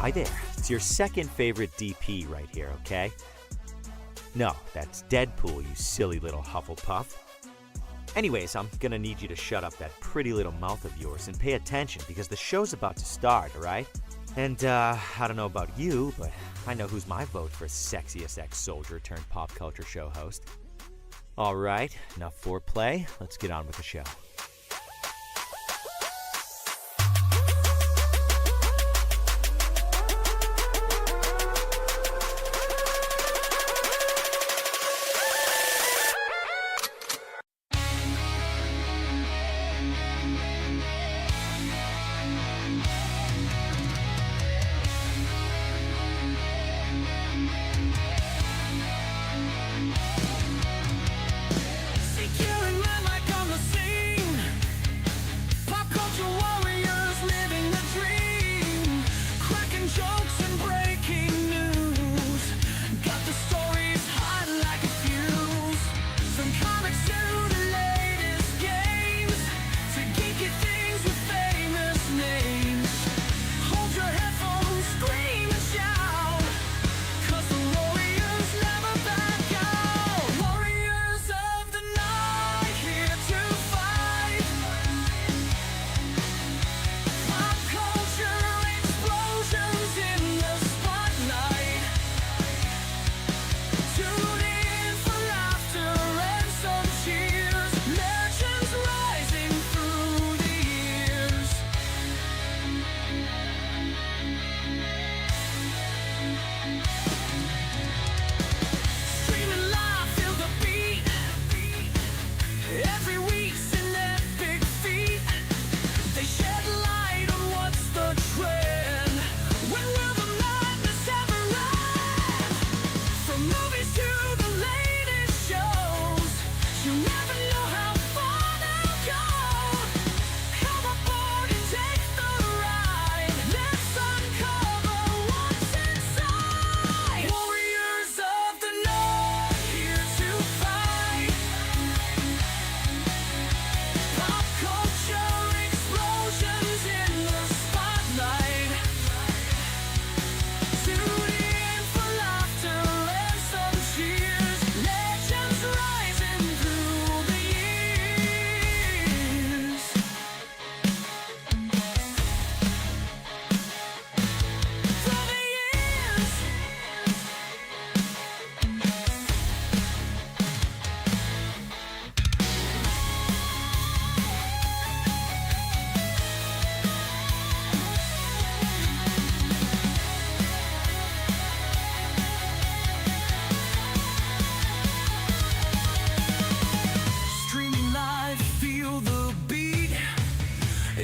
Hi there. It's your second favorite DP right here, okay? No, that's Deadpool, you silly little Hufflepuff. Anyways, I'm gonna need you to shut up that pretty little mouth of yours and pay attention because the show's about to start, alright? And, I don't know about you, but I know who's my vote for sexiest ex-soldier turned pop culture show host. Alright, enough foreplay. Let's get on with the show.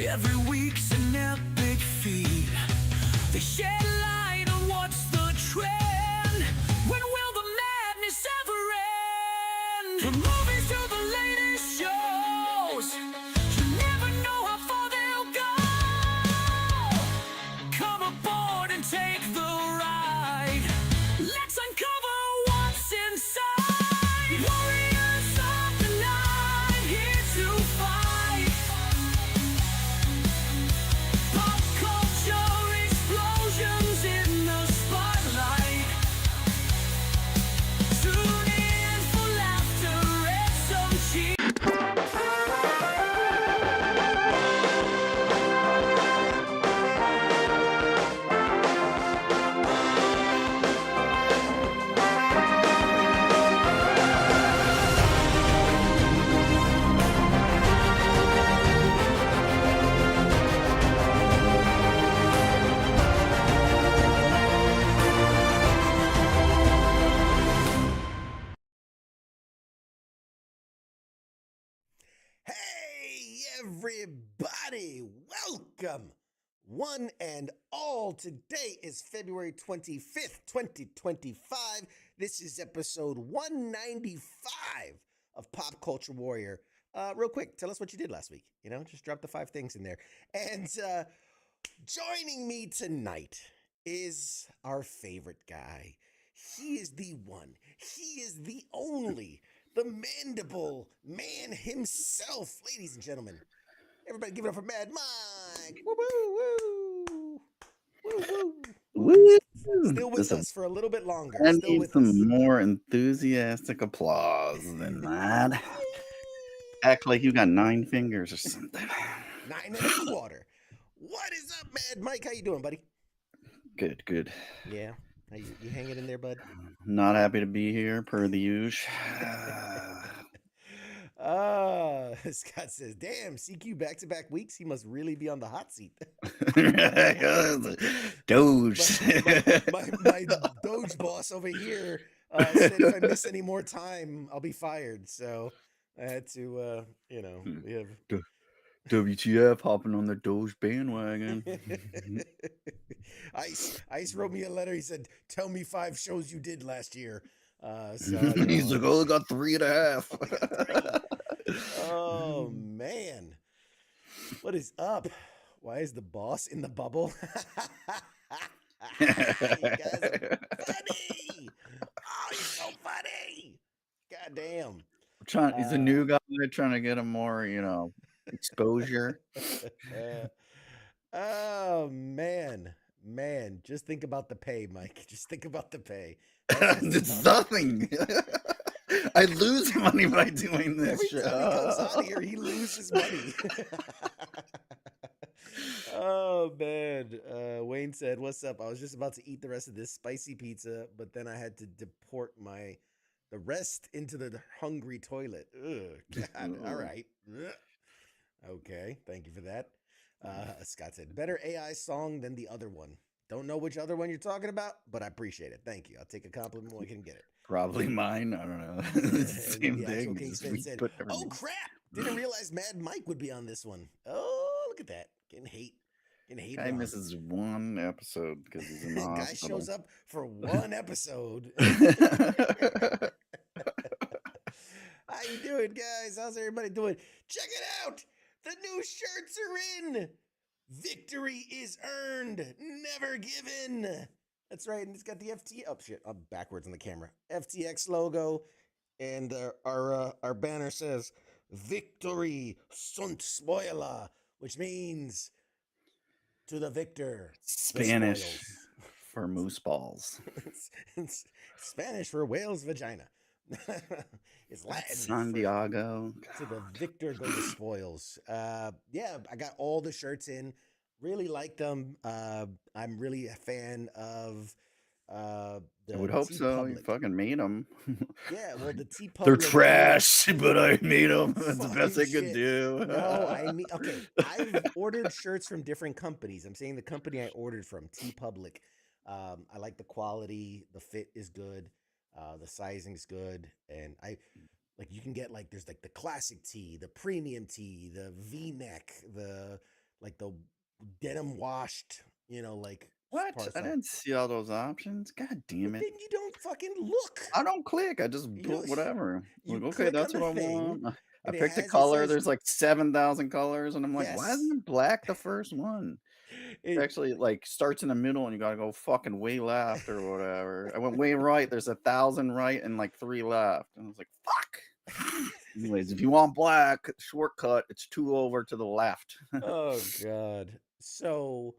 Every week's an epic feat. They shed light on what's the trend. When will the madness ever end? From movies to the latest shows, you never know how far they'll go. Come aboard and take the ride. Let's uncover what's inside. Warriors of the night, here to fight. Pop culture explosions in the spotlight. Tune in for laughter and some cheer. Hey, everybody! Welcome, one and all. Today is February 25th, 2025. This is episode 195 of Pop Culture Warrior. Real quick, tell us what you did last week. Just drop the 5 things in there. And joining me tonight is our favorite guy. He is the one. He is the only. The Mandible Man himself, ladies and gentlemen. Everybody give it up for Mad Mike. Woo, woo, woo. Woo, woo. Woo! Still with Listen, us for a little bit longer. I Still need with us. some more enthusiastic applause than that. Act like you got 9 fingers or something. 9.25. What is up, Mad Mike? How you doing, buddy? Good. Yeah. How you hanging in there, bud? Not happy to be here, per the usual. Scott says, damn, CQ back-to-back weeks. He must really be on the hot seat. Doge. my Doge boss over here said if I miss any more time, I'll be fired. So I had to, we have WTF hopping on the Doge bandwagon. Ice wrote me a letter. He said, "Tell me 5 shows you did last year." He's like, "Oh, I got 3.5." Oh man, what is up? Why is the boss in the bubble? You guys are funny. Oh, you're so funny. God damn. He's a new guy trying to get him more, exposure. Oh man, just think about the pay, Mike. Just think about the pay. It's nothing. I lose money by doing this. Every time he comes out here, he loses money. Oh man, Wayne said, "What's up? I was just about to eat the rest of this spicy pizza, but then I had to deport the rest into the hungry toilet." Ugh, God. All right. Ugh. Okay, thank you for that. Scott said, "Better AI song than the other one. Don't know which other one you're talking about, but I appreciate it. Thank you. I'll take a compliment when I can get it." Probably mine. I don't know. Same thing. Oh crap! Didn't realize Mad Mike would be on this one. Oh, look at that. Getting hate. Guy misses one episode because he's in the Guy hospital. shows up for one episode. How you doing, guys? How's everybody doing? Check it out. The new shirts are in. Victory is earned, never given. That's right, and it's got the FT. Oh shit, I'm backwards on the camera. FTX logo, and our banner says "Victory sunt spoiler," which means to the victor. Spanish for moose balls. It's Spanish for whale's vagina. It's Latin. San Diego. To the victor go the spoils. Yeah, I got all the shirts in. Really like them. I'm really a fan of the I would hope so. Public. You fucking made them. Yeah, well, the T They're Public. trash, but I made them. That's the best I could do. No, okay. I've ordered shirts from different companies. I'm saying the company I ordered from, T Public. I like the quality. The fit is good. The sizing's good, and you can get there's the classic tee, the premium tee, the V-neck, the denim washed, What? I didn't see all those options. God damn it. Then you don't fucking look. I don't click. I just put whatever. Okay, that's what I want. I picked a color. There's 7,000 colors, and I'm like, why isn't black the first one? It actually starts in the middle, and you gotta go fucking way left or whatever. I went way right. There's 1,000 right and 3 left, and I was like, fuck. Anyways, if you want black shortcut, it's 2 over to the left. Oh god. So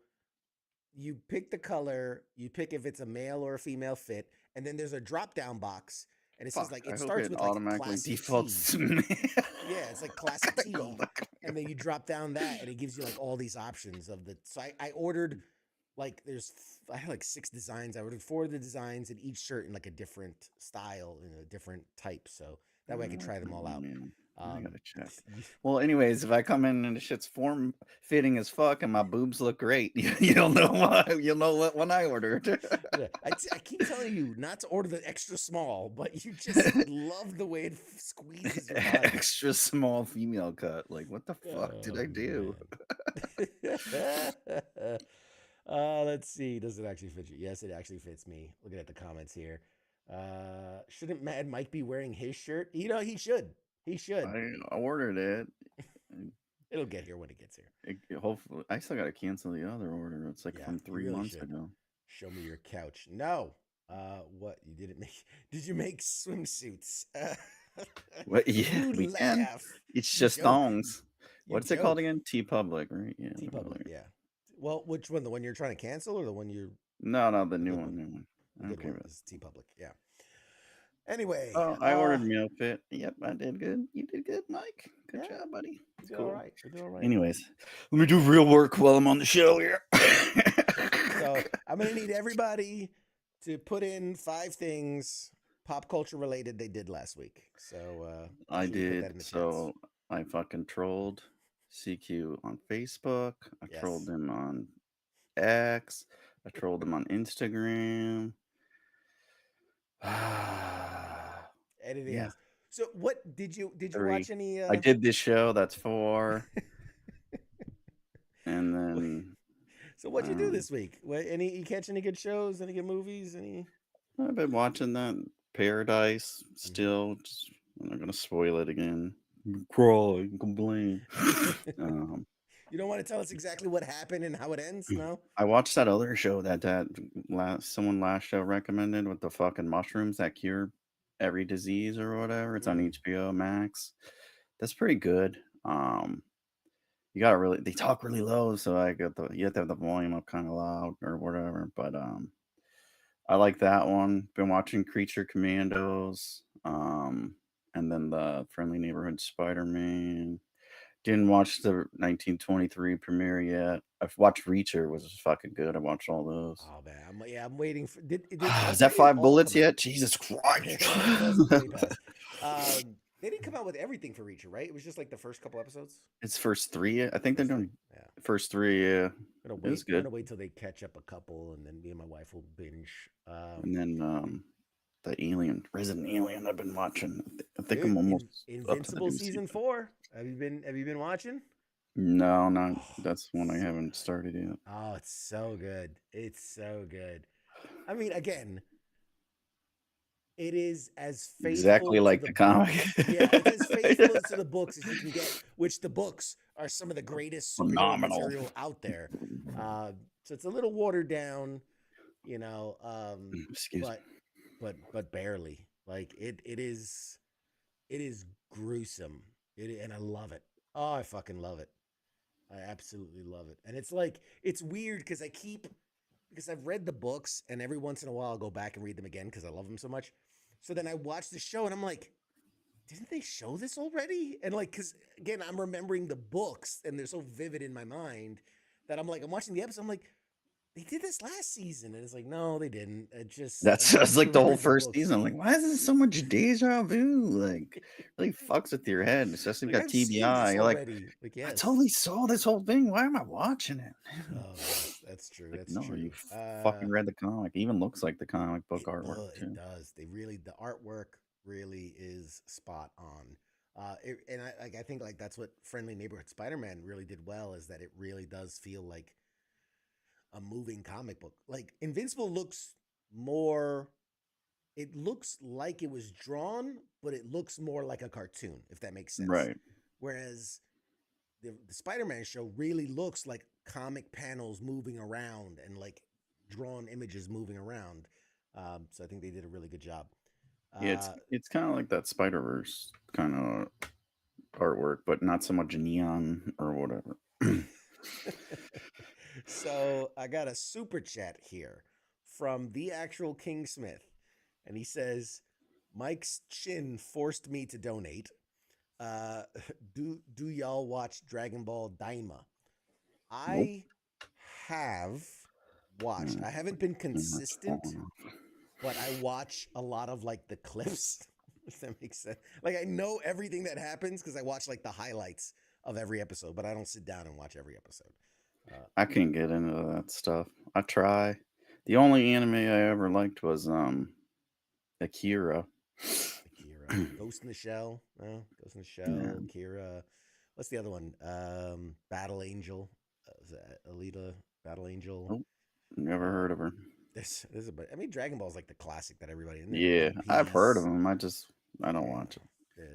you pick the color, you pick if it's a male or a female fit, and then there's a drop down box, and it says it starts with automatically defaults to me. Yeah, it's classic tee, and then you drop down that, and it gives you all these options of the. So I ordered I had 6 designs. I ordered 4 of the designs, and each shirt in a different style and a different type, so that way I could try them all out. I gotta check. Well, anyways, if I come in and the shit's form fitting as fuck and my boobs look great, you'll know why. You'll know what one I ordered. Yeah, I keep telling you not to order the extra small, but you just love the way it squeezes your body. Extra small female cut. What the fuck did I do? Let's see. Does it actually fit you? Yes, it actually fits me. Looking at the comments here. Shouldn't Mad Mike be wearing his shirt? He should. He should. I ordered it. It'll get here when it gets here. Hopefully, I still gotta cancel the other order. It's from 3 months ago. Show me your couch. No. What you didn't make? Did you make swimsuits? What? Yeah, we can. It's just thongs. What's it called again? T Public, right? Yeah. T Public. Yeah. Well, which one? The one you're trying to cancel, or the one you're No, the the new good one, one? new one. The good Okay, one is T Public. Yeah. Anyway, oh, I ordered meal fit. Yep, I did good. You did good, Mike. Good yeah, job, buddy. we It's did all cool. right. We did all right. Anyways, let me do real work while I'm on the show here. So I'm gonna need everybody to put in 5 things pop culture related they did last week. So make I sure you put that did. in the chats. So I fucking trolled CQ on Facebook. I trolled Yes. him on X. I trolled him on Instagram. Anything Yeah, else? So what did you 3. watch any I did this show. That's 4. And what- then so what'd you do this week? What any you catch any good shows, any good movies, any I've been watching that Paradise Mhm. still. Just, I'm not gonna spoil it again. Crawl and complain. um, You don't want to tell us exactly what happened and how it ends? No? I watched that other show someone last show recommended with the fucking mushrooms that cure every disease or whatever. It's on Mm. HBO Max. That's pretty good. You gotta really they talk really low, so I got you have to have the volume up kind of loud or whatever. But I like that one. Been watching Creature Commandos, and then the Friendly Neighborhood Spider-Man. Didn't watch the 1923 premiere yet. I've watched Reacher, was fucking good. I watched all those. Oh man, I'm waiting for Is when that did it 5 all bullets come out? yet? Jesus Christ. That's way past. They didn't come out with everything for Reacher, right? It was just like the first couple episodes. It's first 3. I think they're First 3. doing Yeah. first 3, yeah. It was I'm good. gonna wait till they catch up a couple, and then me and my wife will binge. And then the Alien, Resident Alien I've been watching. I think I'm Dude, almost up to the Invincible new season season. 4. Have you been watching? No, not Oh, that's one I so haven't good. started yet. Oh, it's so good. It's so good. I mean, again, it is as Exactly faithful to like the the comic. books. Yeah, it's as faithful as to the books as you can get, which the books are some of the greatest superhero Phenomenal. material out there. So it's a little watered down, you know, Excuse me. but barely. Like it is gruesome. And I love it. Oh, I fucking love it. I absolutely love it. And it's like it's weird because I've read the books and every once in a while I'll go back and read them again because I love them so much. So then I watch the show and I'm like, didn't they show this already? And like, because again, I'm remembering the books and they're so vivid in my mind that I'm watching the episode. I'm like, they did this last season. And it's like, no, they didn't. I That's like the whole misremembered the first books. season. I'm like, why is there so much deja vu? Like, really fucks with your head, especially if Like, you got I've seen TBI. this You're like, already. Like, I yes. totally saw this whole thing. Why am I watching it? Oh, yes, that's true. Like, That's no, you true. fucking read the comic. It even looks like the comic book artwork It too. does. The artwork really is spot on. I think like that's what Friendly Neighborhood Spider-Man really did well is that it really does feel like a moving comic book. Like Invincible looks more. It looks like it was drawn, but it looks more like a cartoon, if that makes sense. Right. Whereas the Spider-Man show really looks like comic panels moving around and like drawn images moving around. So I think they did a really good job. Yeah, Uh, it's kind of like that Spider Verse kind of artwork, but not so much neon or whatever. so I got a super chat here from the actual King Smith, and he says, "Mike's chin forced me to donate. Uh, do y'all watch Dragon Ball Daima? Nope. I have watched. I haven't been That's consistent, falling off. but I watch a lot of like the clips. If that makes sense. Like I know everything that happens because I watch like the highlights of every episode, but I don't sit down and watch every episode. I can't get into that stuff. I try. The only anime I ever liked was Akira. Akira, Ghost in the Shell, no, Ghost in the Yeah. Shell, Akira. What's the other one? Battle Angel, is that Alita, Battle Angel. Nope. Never heard of her. There's a, I mean, Dragon Ball is like the classic that everybody in there. Yeah, One I've heard of Piece, them. I don't yeah, watch it.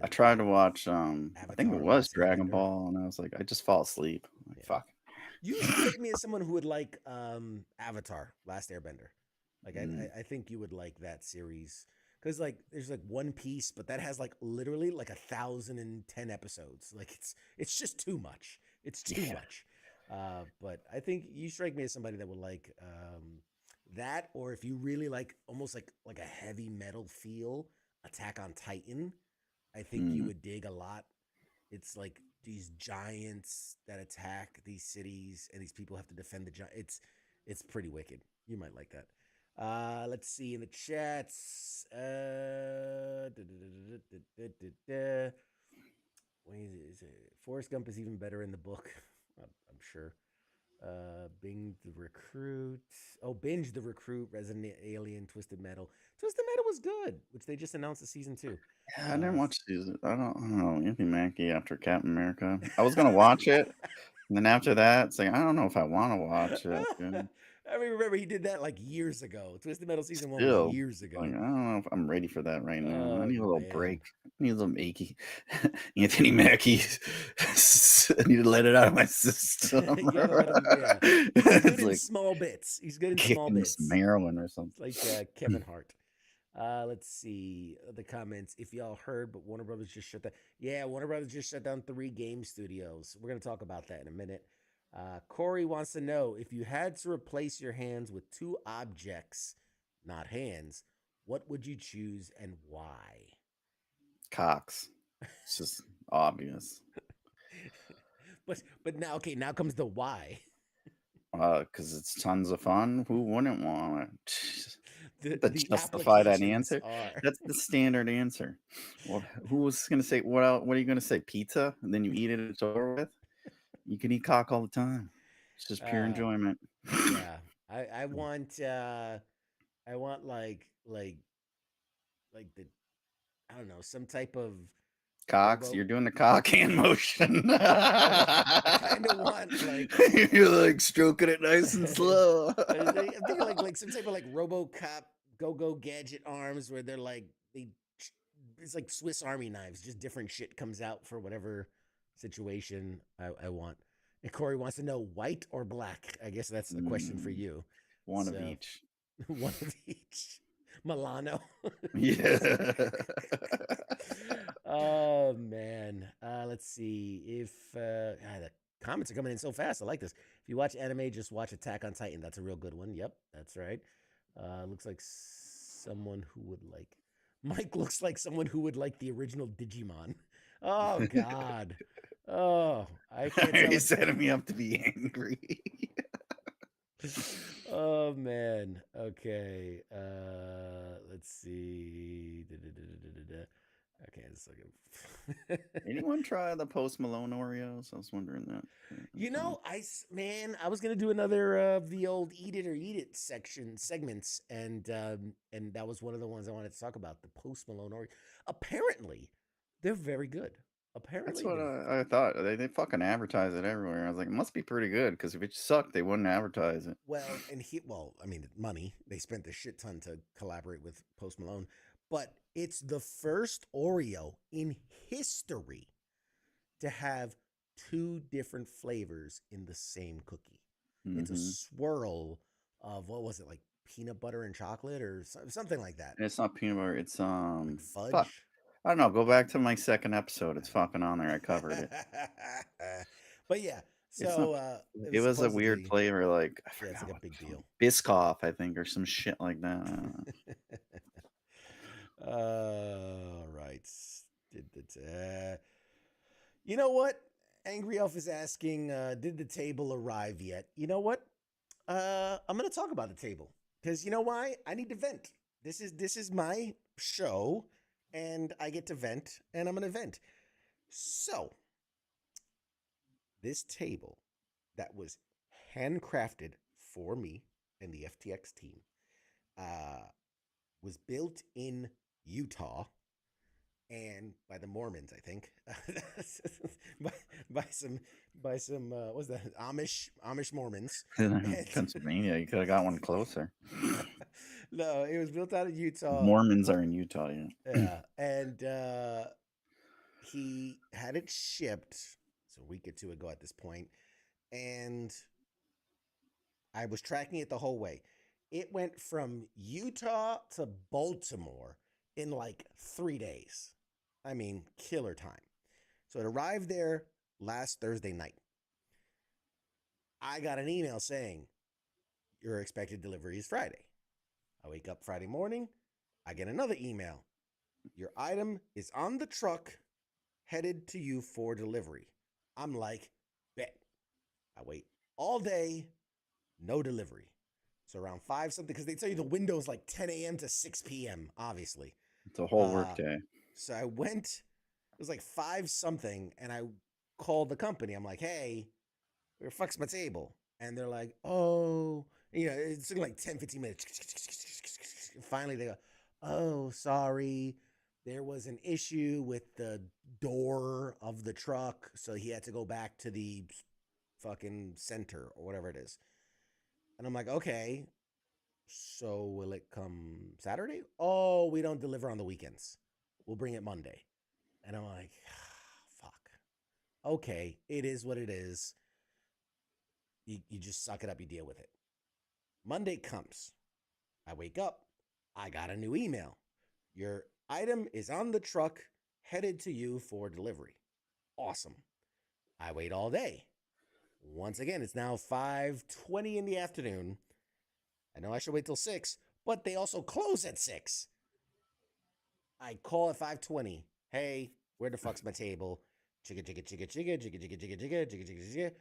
I the tried to watch I think it Avatar, The was Last Dragon Airbender. Ball, and I was like, I just fall asleep. I'm like, Yeah. fuck. You strike me as someone who would like Avatar, Last Airbender. Like Mm. I think you would like that series because like there's like One Piece, but that has like literally like 1,010 episodes. Like it's just too much. It's too Yeah. much. But I think you strike me as somebody that would like that, or if you really like almost like a heavy metal feel, Attack on Titan. I think you Mm. would dig a lot. It's like these giants that attack these cities, and these people have to defend the giant. It's pretty wicked. You might like that. Let's see in the chats. What is it? Forrest Gump is even better in the book. I'm sure. Bing the Recruit. Oh, Binge the Recruit, Resident Alien, Twisted Metal. Twisted Metal was good, which they just announced the season 2. Yeah, I didn't watch season. I don't know. Anthony Mackie after Captain America. I was gonna watch it, and then after that, it's like I don't know if I want to watch it. Dude. I mean, remember he did that like years ago. Twisted Metal season 1 was Still, years like ago. I don't know if I'm ready for that right now. I Oh need a little man. break. I need a little achy. Anthony Mackie. I need to let it out of my system. You gotta let him. Yeah, he's good It's in like small bits. He's good in small kicking some bits. heroin or something. It's like Kevin Hart. Let's see the comments. If y'all heard, but Warner Brothers just shut down. Yeah, Warner Brothers just shut down 3 game studios. We're gonna talk about that in a minute. Corey wants to know if you had to replace your hands with 2 objects, not hands, what would you choose and why? Cox. It's just obvious. But now, okay, now comes the why. Because it's tons of fun. Who wouldn't want it? To The justify that applications answer. are. That's the standard answer. Well, who was gonna say what else, what are you gonna say? Pizza? And then you eat it, it's over with? You can eat cock all the time. It's just pure Uh, enjoyment. yeah, I want like the I don't know, some type of Cocks, robo. you're doing the cock hand motion. I kind of want like You're like stroking it nice and slow. I'm thinking like some type of like RoboCop go gadget arms where they're like it's like Swiss Army knives, just different shit comes out for whatever situation I want. And Corey wants to know white or black. I guess that's a question for you. One of So each. one of each. Milano. Yeah. Oh man. Let's see if the comments are coming in so fast. I like this. If you watch anime, just watch Attack on Titan. That's a real good one. Yep, that's right. Looks like someone who would like Mike looks like someone who would like the original Digimon. Oh God. Oh, I can't tell. You're setting me up to be angry. Oh man. Okay. Let's see. Okay, it's like Anyone try the Post Malone Oreos? I was wondering that. you know, I was gonna do another of the old "Eat It or Eat It" segments, and that was one of the ones I wanted to talk about. The Post Malone Oreo. Apparently, they're very good. That's Apparently, what they're I thought. They fucking advertise it everywhere. I was like, it must be pretty good because if it sucked, they wouldn't advertise it. well, I mean, money. They spent a shit ton to collaborate with Post Malone, but it's the first Oreo in history to have 2 different flavors in the same cookie. It's a Mm-hmm. swirl of what was it, like peanut butter and chocolate or something like that, And it's not peanut butter. It's like fuck. fudge. I don't know. Go back to my second episode. It's fucking on there. I covered it. But yeah, It's not. so it It was was a weird supposedly flavor. Like I yeah, it's forgot like a what big the fuck. deal. Biscoff, I think, or some shit like that. I don't know. Right. You know what? Angry Elf is asking, did the table arrive yet? You know what? I'm gonna talk about the table because you know why? I need to vent. This is my show, and I get to vent, and I'm gonna vent. So this table that was handcrafted for me and the FTX team uh, was built in Utah and by the Mormons, I think, by, by some what's that Amish Mormons. And Pennsylvania. You could have got one closer. no, it was built out of Utah. Mormons are in Utah. Yeah. Yeah, and he had it shipped so a week or 2 ago at this point, and I was tracking it the whole way. It went from Utah to Baltimore in like 3 days. I mean, killer time. So it arrived there last Thursday night. I got an email saying your expected delivery is Friday. I wake up Friday morning. I get another email. Your item is on the truck headed to you for delivery. I'm like, bet. I wait all day, no delivery. So around 5 something, because they tell you the window is like 10 a.m. to 6 p.m., obviously. It's a whole work day. So I went, it was like 5 something, and I called the company. I'm like, hey, where the fuck's my table? And they're like, oh, it's like 10, 15 minutes. Finally, they go, oh, sorry. There was an issue with the door of the truck. So he had to go back to the fucking center or whatever it is. And I'm like, okay, so will it come Saturday? Oh, we don't deliver on the weekends. We'll bring it Monday. And I'm like, fuck. Okay, it is what it is. You just suck it up, you deal with it. Monday comes. I wake up. I got a new email. Your item is on the truck headed to you for delivery. Awesome. I wait all day. Once again, it's now 5:20 in the afternoon. I know I should wait till 6, but they also close at 6. I call at 5:20. Hey, where the fuck's my table? Chigga, chigga, chigga, chigga, chigga, chigga, chigga, chigga, chigga, chigga, chigga.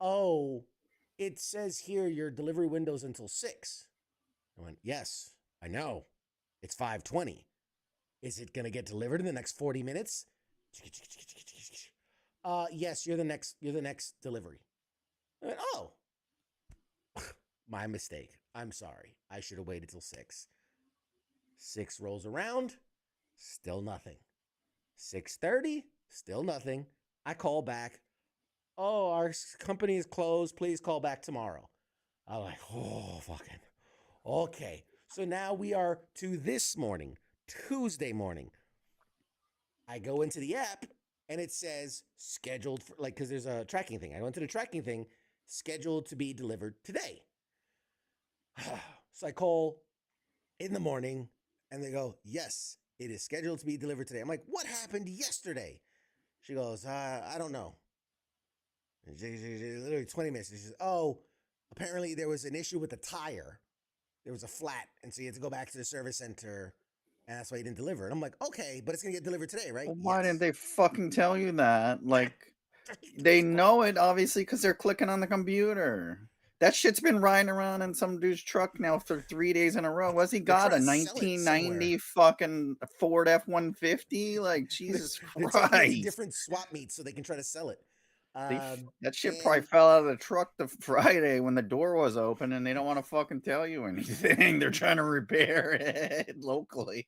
Oh, it says here your delivery window's until 6. I went, yes, I know. It's 5:20. Is it gonna get delivered in the next 40 minutes? Yes, you're the next delivery. I went, oh. My mistake. I'm sorry. I should have waited till 6. 6 rolls around, still nothing. 6:30, still nothing. I call back. Oh, our company is closed. Please call back tomorrow. I'm like, oh, fucking. Okay. So now we are to this morning, Tuesday morning. I go into the app and it says scheduled for, like, because there's a tracking thing. I go into the tracking thing, scheduled to be delivered today. So I call in the morning and they go, yes, it is scheduled to be delivered today. I'm like, what happened yesterday? She goes, I don't know. Literally 20 minutes. She says, oh, apparently there was an issue with the tire. There was a flat. And so you had to go back to the service center. And that's why you didn't deliver. And I'm like, okay, but it's going to get delivered today, right? Well, why didn't they fucking tell you that? Like, they know it, obviously, because they're clicking on the computer. That shit's been riding around in some dude's truck now for 3 days in a row. What's he got? A 1990 fucking Ford F-150? Like, Jesus They're taking it to Christ. different swap meets so they can try to sell it. That shit probably fell out of the truck the Friday when the door was open, and they don't want to fucking tell you anything. They're trying to repair it locally.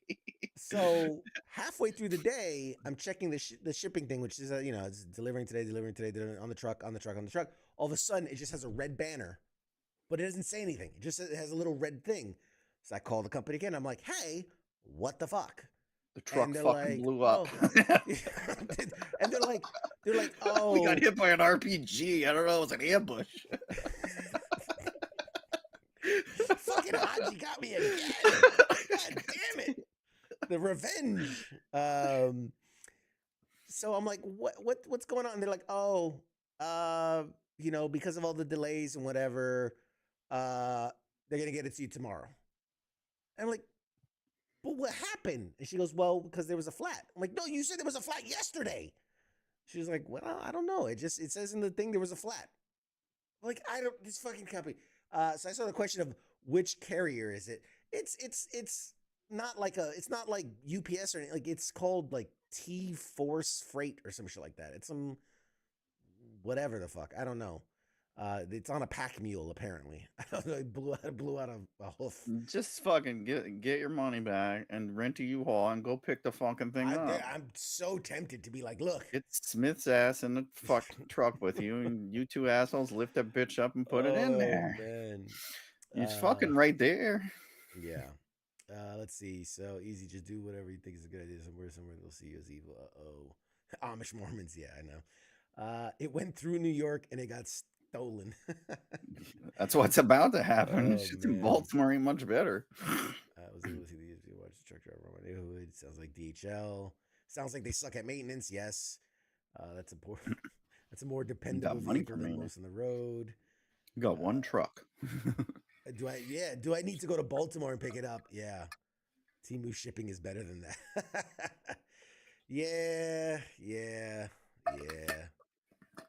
So halfway through the day, I'm checking the shipping thing, which is it's delivering today, on the truck. All of a sudden, it just has a red banner, but it doesn't say anything. It just has a little red thing. So I call the company again. I'm like, hey, what the fuck? The truck fucking blew up. And they're like, oh, we got hit by an RPG. I don't know. It was an ambush. Fucking Haji got me again. God damn it. The revenge. So I'm like, what's going on? And they're like, oh, because of all the delays and whatever, they're gonna get it to you tomorrow. And I'm like, but what happened? And she goes, well, because there was a flat. I'm like, no, you said there was a flat yesterday. She was like, well, I don't know. It says in the thing there was a flat. I'm like, this fucking company. So I saw the question of which carrier is it? It's not like UPS or anything. Like, it's called like T-Force Freight or some shit like that. It's some whatever the fuck. I don't know. It's on a pack mule, apparently. I don't know. It blew out a hoof. Just fucking get your money back and rent a U-Haul and go pick the fucking thing up. I'm so tempted to be like, look. It's Smith's ass in the fucking truck with you, and you two assholes lift that bitch up and put it in there. Man. It's fucking right there. Yeah. Let's see. So easy. Just do whatever you think is a good idea. Somewhere they'll see you as evil. Amish Mormons. Yeah, I know. It went through New York and it got stolen. That's what's about to happen. Shit in Baltimore ain't much better. I was able to see the watch the truck driver on my neighborhood. Sounds like DHL. Sounds like they suck at maintenance. Yes. That's important. That's a more dependable vehicle than most on the road. You got one truck. Do I need to go to Baltimore and pick it up? Yeah. Temu shipping is better than that. Yeah. Yeah,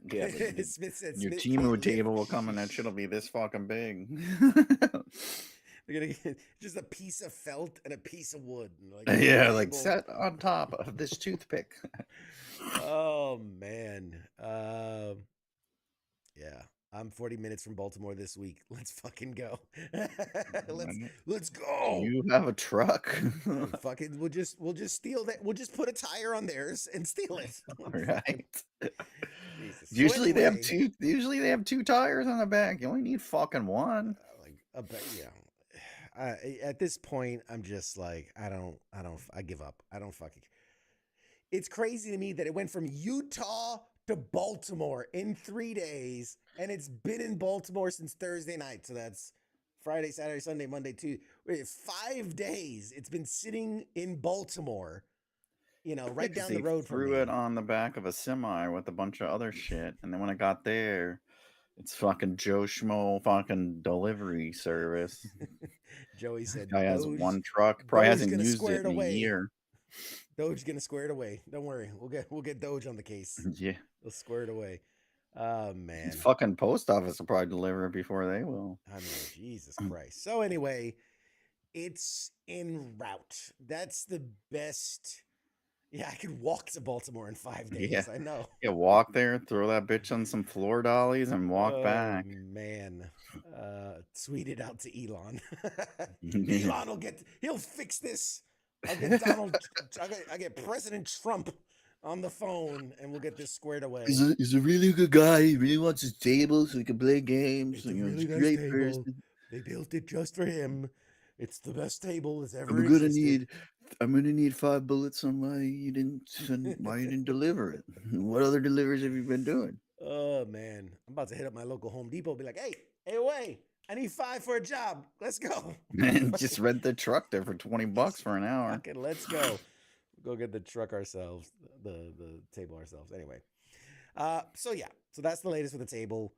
but Smith said your Smith Temu table will come and that shit'll be this fucking big. They're gonna get just a piece of felt and a piece of wood. Like, Yeah, like set on top of this toothpick. Oh man. Yeah. I'm 40 minutes from Baltimore this week. Let's fucking go. let's Do go. you have a truck? Fucking we'll just steal that. We'll just put a tire on theirs and steal it. All right. Jesus. Usually they have two. Usually they have two tires on the back. You only need fucking one. At this point, I'm just like, I give up. I don't fucking. It's crazy to me that it went from Utah to Baltimore in 3 days, and it's been in Baltimore since Thursday night. So that's Friday, Saturday, Sunday, Monday, Tuesday. 5 days. It's been sitting in Baltimore, right down the road from me. Threw it on the back of a semi with a bunch of other shit, and then when I got there, it's fucking Joe Schmo fucking delivery service. Joey said, "Guy has one truck. Probably hasn't used it in a year." Doge gonna square it away. Don't worry. We'll get Doge on the case. Yeah, we'll square it away. Oh man. Fucking post office will probably deliver it before they will. I mean, Jesus Christ. So anyway, it's en route. That's the best. Yeah, I could walk to Baltimore in 5 days. Yeah. I know. Yeah, walk there, throw that bitch on some floor dollies, and walk back. Man, tweet it out to Elon. Elon he'll fix this. I'll get I get President Trump on the phone, and we'll get this squared away. He's a really good guy. He really wants his table so he can play games. It's a really nice great table. Person. They built it just for him. It's the best table that's ever existed. I'm gonna need 5 bullets on why you didn't deliver it. What other deliveries have you been doing? Oh man, I'm about to hit up my local Home Depot. Be like, hey, wait, I need 5 for a job. Let's go. Man, just rent the truck there for $20 for an hour. Okay, let's go. Go get the truck ourselves, the table ourselves. Anyway, so that's the latest with the table.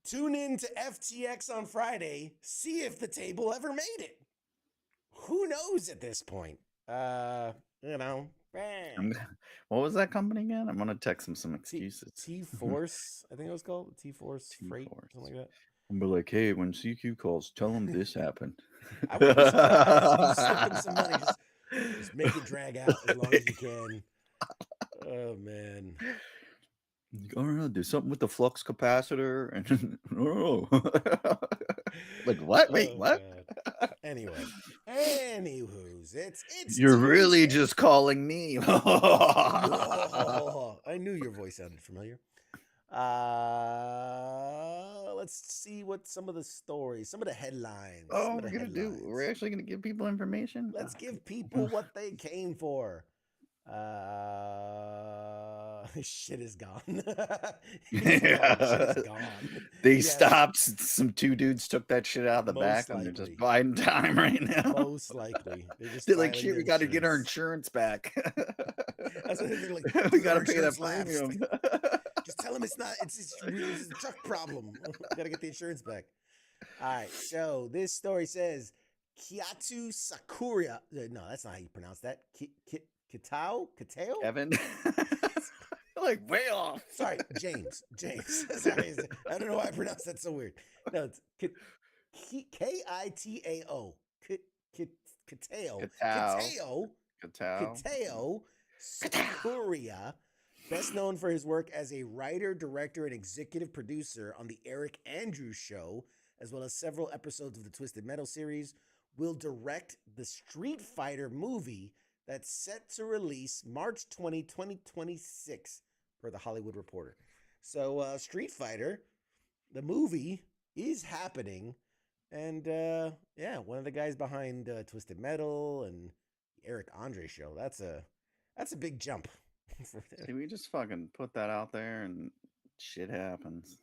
Tune in to FTX on Friday. See if the table ever made it. Who knows at this point? What was that company again? I'm gonna text him some excuses. T-Force, I think it was called T-Force Freight, something like that. I'm be like, hey, when CQ calls, tell him this happened. I wouldn't be surprised if you sent them some money. Just make it drag out as long as you can. Oh man. I don't know. There's something with the flux capacitor, and like what? Wait, what? Anywho's, it's. You're Tuesday. Really just calling me. I knew your voice sounded familiar. Let's see what some of the stories, some of the headlines. We're actually gonna give people information. Let's give people what they came for. Shit is gone. Shit is gone. They stopped. Some 2 dudes took that shit out of the back, and they're just biding time right now. Most likely, they're like, "Shit, we got to get our insurance back." That's what they're like. We got to pay that premium. Just tell them it's a truck problem. Got to get the insurance back. All right. So this story says Kiatu Sakura. No, that's not how you pronounce that. Kitao? Evan? Like way off. Sorry, James. Sorry, I don't know why I pronounced that so weird. No, it's Kitao. Kitao Sakuria, best known for his work as a writer, director, and executive producer on The Eric Andrews Show, as well as several episodes of the Twisted Metal series, will direct the Street Fighter movie that's set to release March 20, 2026, per The Hollywood Reporter. So Street Fighter, the movie, is happening. And one of the guys behind Twisted Metal and the Eric Andre Show. That's a big jump. See, we just fucking put that out there and shit happens.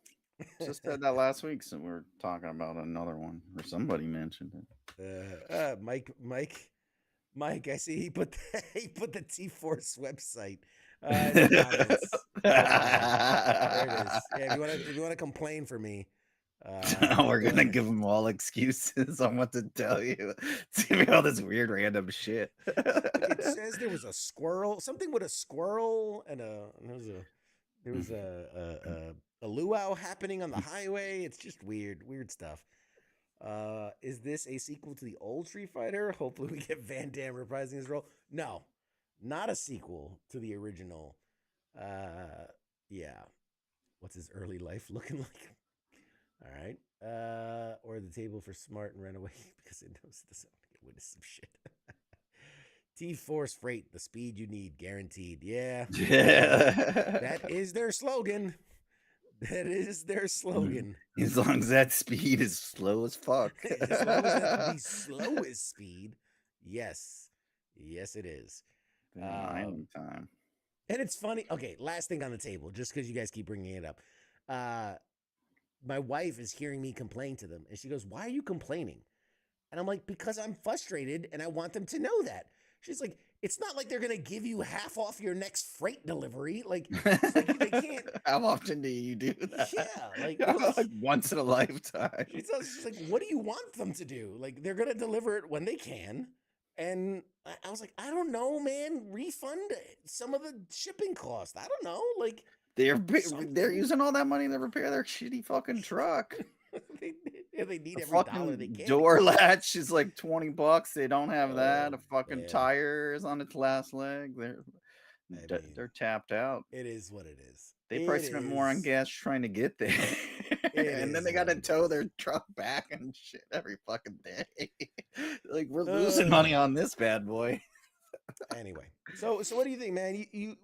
Just said that last week, so we're talking about another one, or somebody mentioned it. Mike, I see he put the T-Force website. In the comments. There it is. Yeah, if you wanna complain for me, We're go gonna ahead. give them all excuses on what to tell you. It's gonna be all this weird random shit. Look, it says there was a squirrel, something with a squirrel and there was a luau happening on the highway. It's just weird stuff. Is this a sequel to the old Street Fighter? Hopefully, we get Van Damme reprising his role. No, not a sequel to the original. Yeah. What's his early life looking like? All right. Or the table for smart and run away because it knows it doesn't want to get witness some shit. T-Force Freight, the speed you need, guaranteed. Yeah. That is their slogan. That is their slogan. As long as that speed is slow as fuck. As long as that's the slowest speed, yes. Yes, it is. Time. And it's funny. Okay, last thing on the table, just because you guys keep bringing it up. My wife is hearing me complain to them, and she goes, "Why are you complaining?" And I'm like, "Because I'm frustrated, and I want them to know that." She's like, "It's not like they're gonna give you half off your next freight delivery. Like they can't." How often do you do that? Yeah, like once in a lifetime. She's like, "What do you want them to do? Like they're gonna deliver it when they can." And I was like, "I don't know, man. Refund some of the shipping cost. I don't know, like." They're using all that money to repair their shitty fucking truck. they need A every dollar they fucking can. door latch is like $20. They don't have that. Oh, A fucking man. tire is on its last leg. They're tapped out. It is what it is. They probably spent more on gas trying to get there. And then they got to tow their truck back and shit every fucking day. Like, we're losing money on this bad boy. Anyway, so what do you think, man? Do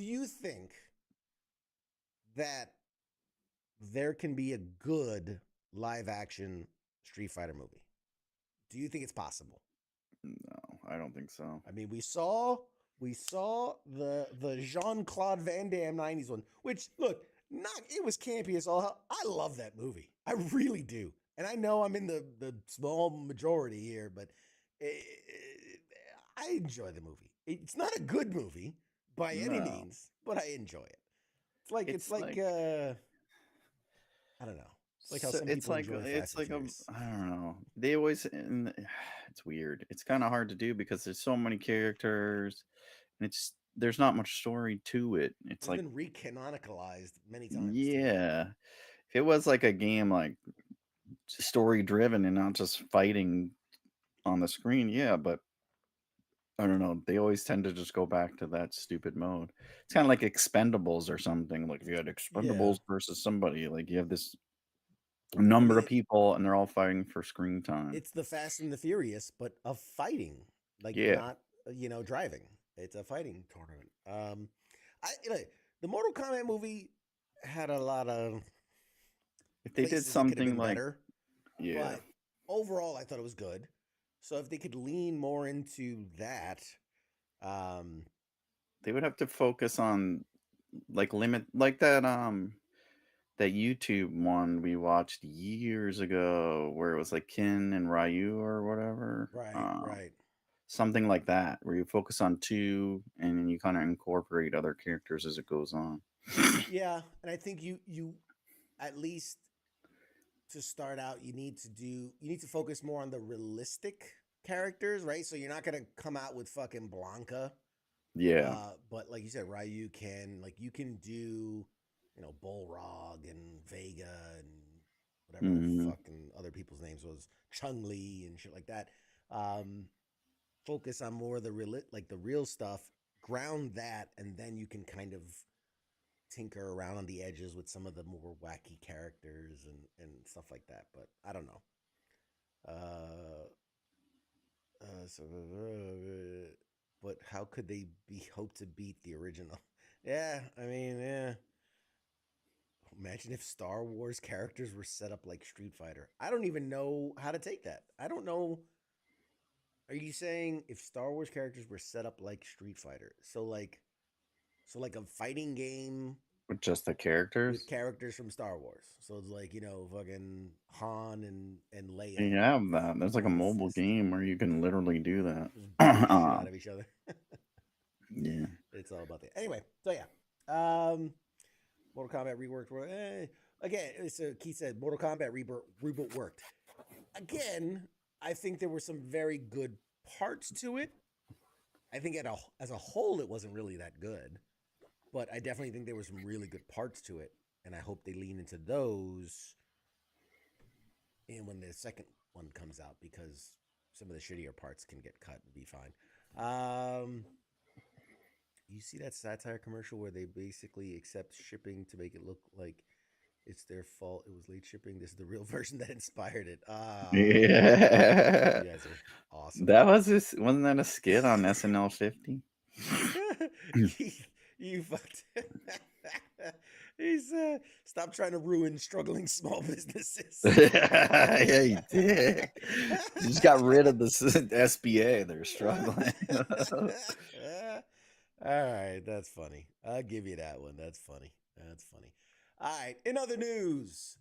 you think that there can be a good live action Street Fighter movie? Do you think it's possible? No, I don't think so. I mean, we saw the Jean-Claude Van Damme 90s one, which look, it was campy as all hell. I love that movie. I really do. And I know I'm in the small majority here, but I enjoy the movie. It's not a good movie by any means, but I enjoy it. It's like I don't know. It's like how some people enjoy Fast and Furious. I don't know. They always it's weird. It's kind of hard to do because there's so many characters, and there's not much story to it. It's like been recanonicalized many times. Yeah, if it was like a game like story driven and not just fighting on the screen, yeah, but I don't know. They always tend to just go back to that stupid mode. It's kind of like Expendables or something. Like if you had Expendables versus somebody, like you have this number of people and they're all fighting for screen time. It's the Fast and the Furious, but of fighting, like not driving. It's a fighting tournament. The Mortal Kombat movie had a lot of. If they did something like better, but overall, I thought it was good. So if they could lean more into that, they would have to focus on like that YouTube one we watched years ago where it was like Kin and Ryu or whatever. Right. Something like that, where you focus on two and you kind of incorporate other characters as it goes on. Yeah, and I think you at least to start out, you need to focus more on the realistic characters, right? So you're not gonna come out with fucking Blanca. Yeah. But like you said, Ryu can you can do Bullrog and Vega and whatever fucking other people's names was, Chun-Li and shit like that. Focus on more of the real stuff, ground that, and then you can kind of tinker around on the edges with some of the more wacky characters and stuff like that. But I don't know. But how could they hope to beat the original? Yeah, I mean, yeah. Imagine if Star Wars characters were set up like Street Fighter. I don't even know how to take that. I don't know. Are you saying if Star Wars characters were set up like Street Fighter? So like a fighting game with just the characters? With characters from Star Wars. So it's like, fucking Han and Leia. You have that. There's like a mobile game where you can literally do that. Just beat the shit out of each other. Yeah. It's all about that. Anyway, so yeah. Mortal Kombat reworked. Again, so Keith said Mortal Kombat reboot worked. Again, I think there were some very good parts to it. I think as a whole, it wasn't really that good, but I definitely think there were some really good parts to it, and I hope they lean into those. And when the second one comes out, because some of the shittier parts can get cut and be fine. You see that satire commercial where they basically accept shipping to make it look like it's their fault. It was late shipping. This is the real version that inspired it. Yeah. You guys are awesome. That was this. Wasn't that a skit on SNL 50? You fucked. He's stop trying to ruin struggling small businesses. Yeah, he did. He just got rid of the SBA. They're struggling. All right, that's funny. I'll give you that one. That's funny. That's funny. All right, in other news,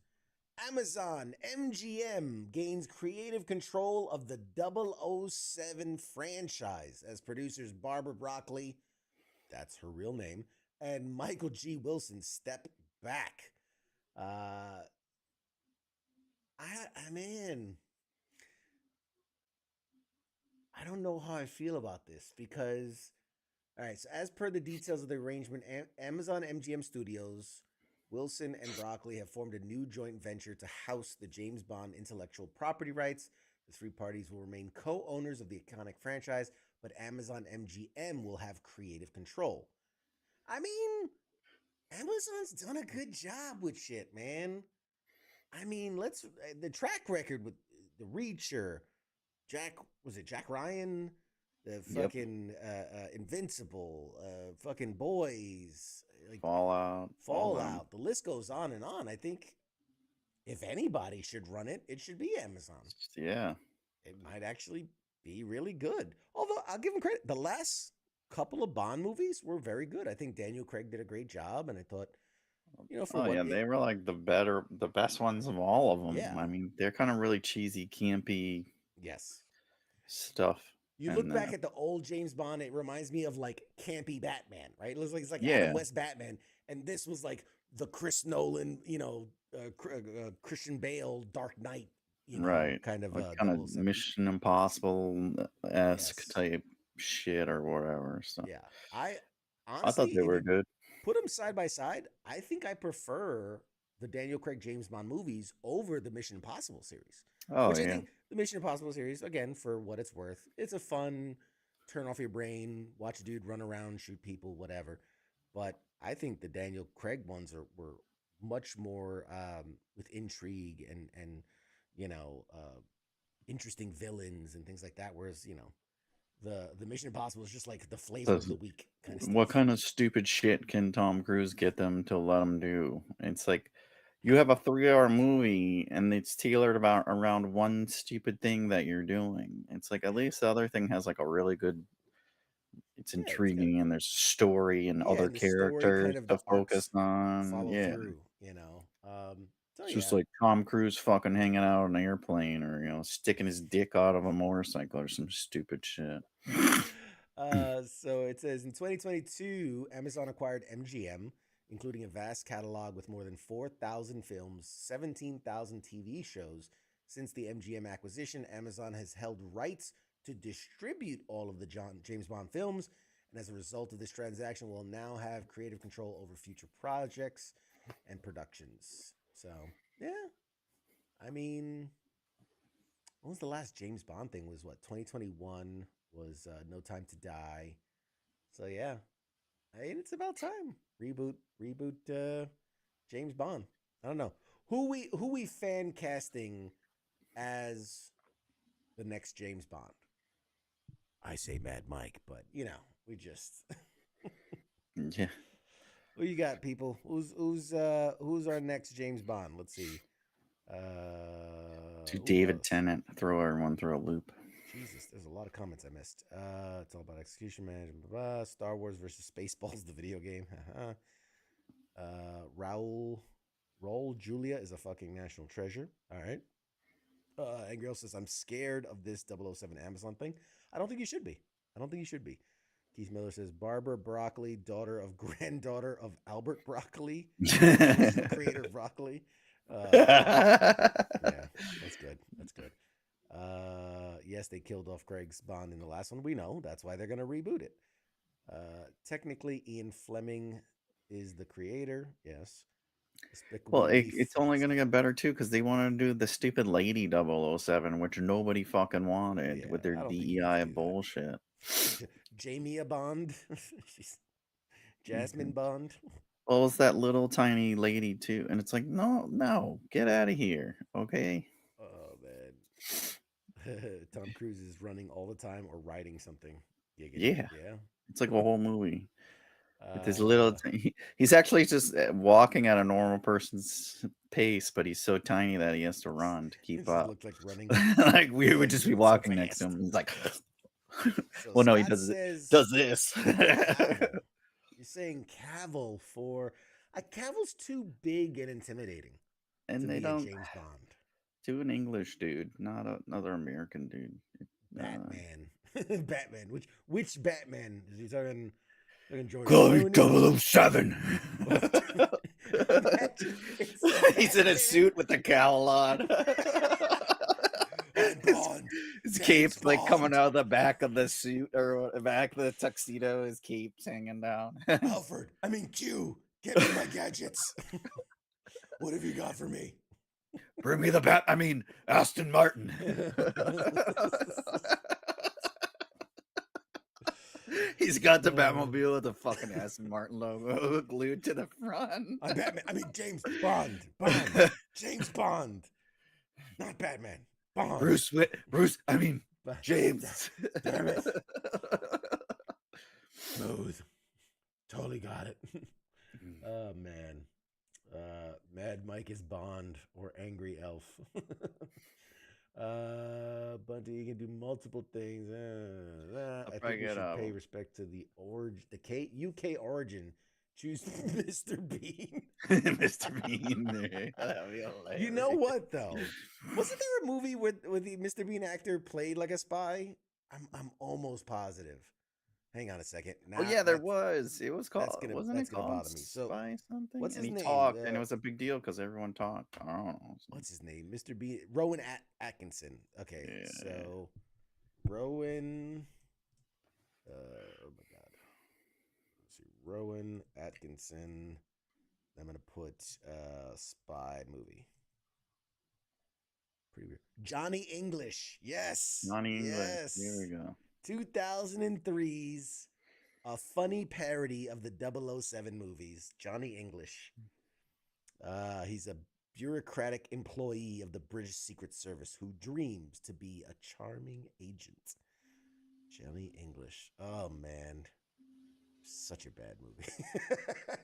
Amazon MGM gains creative control of the 007 franchise as producers Barbara Broccoli, that's her real name, and Michael G. Wilson step back. Man, I don't know how I feel about this because, all right, so as per the details of the arrangement, Amazon MGM Studios, Wilson and Broccoli have formed a new joint venture to house the James Bond intellectual property rights. The three parties will remain co-owners of the iconic franchise, but Amazon MGM will have creative control. I mean, Amazon's done a good job with shit, man. I mean, the track record with The Reacher, Jack Ryan, the Yep. fucking Invincible, fucking Boys, like Fallout. The list goes on and on. I think if anybody should run it, it should be Amazon. Yeah. It might actually be really good. Although I'll give them credit. The last couple of Bond movies were very good. I think Daniel Craig did a great job, and I thought, They were like the best ones of all of them. Yeah. I mean, they're kind of really cheesy, campy. Yes. Stuff. You look back at the old James Bond, it reminds me of like campy Batman, right? It's like Yeah. Adam West Batman, and this was like the Chris Nolan, Christian Bale Dark Knight, right, kind of like kind of 007. Mission Impossible-esque type shit or whatever. So Yeah, I I thought honestly, they if were you good. put them side by side, I think I prefer the Daniel Craig James Bond movies over the Mission Impossible series. Oh Which I yeah, think the Mission Impossible series, again, for what it's worth, it's a fun turn off your brain, watch a dude run around, shoot people, whatever. But I think the Daniel Craig ones were much more with intrigue and interesting villains and things like that. Whereas the Mission Impossible is just like the flavor of the week kind of stuff. what kind of stupid shit can Tom Cruise get them to let him do? It's like you have a 3-hour movie and it's tailored around one stupid thing that you're doing. It's like at least the other thing has like a really good. It's intriguing and there's story and other and the story characters kind of to the focus arcs on. follow Yeah. through. So It's yeah. just like Tom Cruise fucking hanging out on an airplane or, sticking his dick out of a motorcycle or some stupid shit. So it says in 2022, Amazon acquired MGM, including a vast catalog with more than 4,000 films, 17,000 TV shows. Since the MGM acquisition, Amazon has held rights to distribute all of the James Bond films, and as a result of this transaction, will now have creative control over future projects and productions. So, yeah. I mean, when was the last James Bond thing? Was what, 2021 was No Time to Die. So yeah, I mean, it's about time. Reboot James Bond. I don't know. Who we fan casting as the next James Bond? I say Mad Mike, but we just Yeah. Who you got, people? Who's our next James Bond? Let's see. To David Tennant, throw everyone through a loop. Jesus, there's a lot of comments I missed. It's all about execution management. Blah, blah. Star Wars versus Spaceballs, the video game. Raul Julia is a fucking national treasure. All right. Angry says, I'm scared of this 007 Amazon thing. I don't think you should be. Keith Miller says Barbara Broccoli, granddaughter of Albert Broccoli, who's the creator of broccoli. Yeah, that's good. That's good. Yes, they killed off Craig's Bond in the last one. We know that's why they're going to reboot it. Technically, Ian Fleming is the creator. Yes. Well, it's only going to get better too because they want to do the stupid Lady 007, which nobody fucking wanted with their DEI bullshit. Jamie Bond. She's Jasmine Bond. Well, it's that little tiny lady too, and it's like, no, get out of here, okay? Oh man, Tom Cruise is running all the time or writing something. Yeah, it's like a whole movie. With his little, he's actually just walking at a normal person's pace, but he's so tiny that he has to run to keep up. Look like running. Like we would just be walking next to him. He's like, so well, no, Scott he does this. You're saying Cavill for Cavill's too big and intimidating, and they don't James Bond. Do an English dude, not another American dude. Batman, Batman. Which Batman is he talking? Call 007. He's in a suit with the cowl on. His cape's like coming out of the back of the suit or back of the tuxedo. His cape's hanging down. Alfred, Q, get me my gadgets. What have you got for me? Bring me Aston Martin. He's got the Batmobile with the fucking Aston Martin logo glued to the front. I'm Batman. James Bond. James Bond. Not Batman. Bond. James. Damn it. Smooth. Totally got it. Oh, man. Mad Mike is Bond or Angry Elf. Bunty, you can do multiple things. I think we should pay respect to the UK origin. Choose Mr. Bean. Mr. Bean. That'd be hilarious. You know what though? Wasn't there a movie where the Mr. Bean actor played like a spy? I'm almost positive. Hang on a second. There was. It was called. Wasn't it called bother me. So, Spy something? What's his name? He talked, and it was a big deal because everyone talked. I don't know. What's his name? Mr. Bean. Rowan Atkinson. Okay, so Rowan. Oh my God. Let's see. Rowan Atkinson. I'm gonna put spy movie. Pretty weird. Johnny English. Yes. Johnny English. Here we go. 2003's a funny parody of the 007 movies. Johnny English. He's a bureaucratic employee of the British Secret Service who dreams to be a charming agent. Johnny English. Oh man, such a bad movie.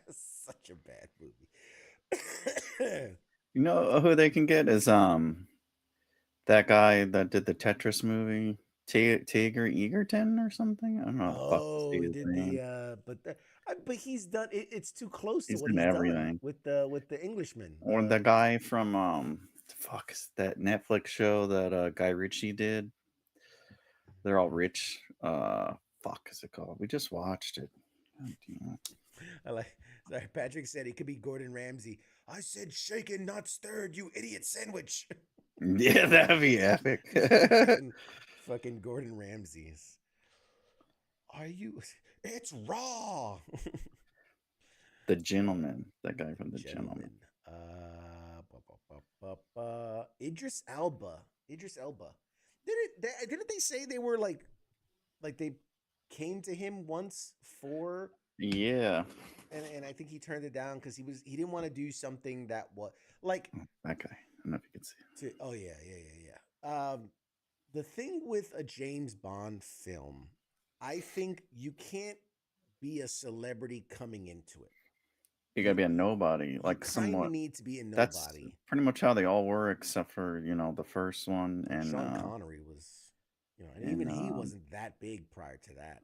Such a bad movie. You know who they can get is that guy that did the Tetris movie. Tager Egerton or something. I don't know. Oh, he did but he's done. It's too close to what he's everything. Done with the Englishman. Or the guy from is that Netflix show that Guy Ritchie did? They're all rich. Is it called? We just watched it. Sorry, Patrick said he could be Gordon Ramsay. I said shaken, not stirred. You idiot sandwich. Yeah, that'd be epic. Fucking Gordon Ramsay's. Are you? It's raw. The Gentleman. That guy from The Gentleman. Idris Elba. Didn't they say they were like they came to him once for? Yeah. And I think he turned it down because he didn't want to do something that was like that guy. I don't know if you can see. Oh yeah. The thing with a James Bond film, I think you can't be a celebrity coming into it. You gotta be a nobody, like somewhat. Need to be a nobody. That's pretty much how they all were, except for the first one. And Sean Connery was, and even he wasn't that big prior to that.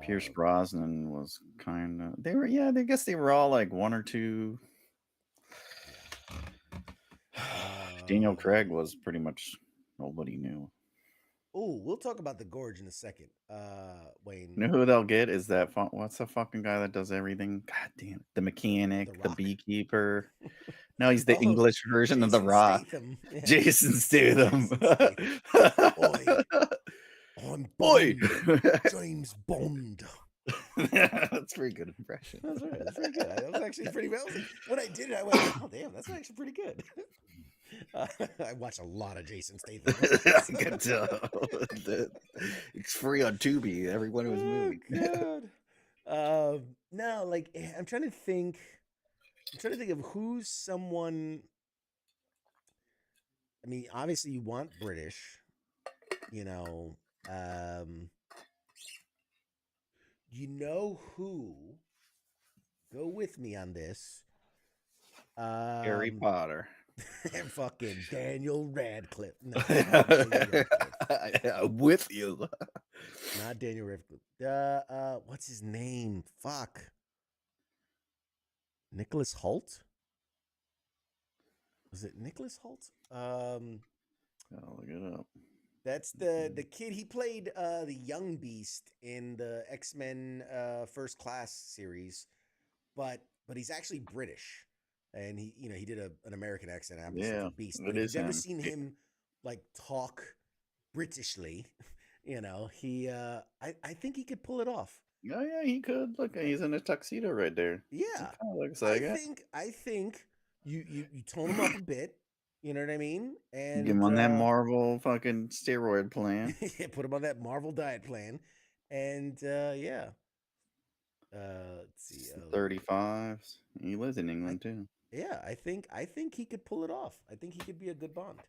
Pierce Brosnan was kind of. They were, yeah. I guess they were all like one or two. Daniel Craig was pretty much nobody knew. Oh, we'll talk about the gorge in a second. Wayne. You know who they'll get is that what's the fucking guy that does everything? God damn, the The mechanic, the Rock. beekeeper. No, he's the Oh, English version of the Jason Rock. Statham. Yeah. Jason Statham. Jason Statham. Oi, I'm Oi! Bond. James Bond. That's a pretty good impression. That's right. That's pretty good. That was actually pretty well. When I did it, I went, "Oh, damn, that's actually pretty good." I watch a lot of Jason Statham. I can tell. It's free on Tubi. Every one of his movies. God. No, like I'm trying to think. I'm trying to think of who's someone. I mean, obviously you want British, you know. You know who? Go with me on this. Harry Potter. Fucking Daniel Radcliffe. No, I'm with you. Not Daniel Radcliffe. What's his name? Fuck. Nicholas Hoult? Was it Nicholas Hoult? I'll look it up. That's the kid. He played the Young Beast in the X-Men First Class series, but he's actually British, and he did an American accent. Yeah, Beast. it But if is you've ever him. seen him like talk Britishly, he I think he could pull it off. Oh yeah, he could. Look, he's in a tuxedo right there. Yeah, Kind of looks like it. I think you tone him up a bit. You know what I mean? And Give him on that Marvel fucking steroid plan. Yeah, put him on that Marvel diet plan, and yeah. Let's see. 35s. He lives in England too. Yeah, I think he could pull it off. I think he could be a good Bond.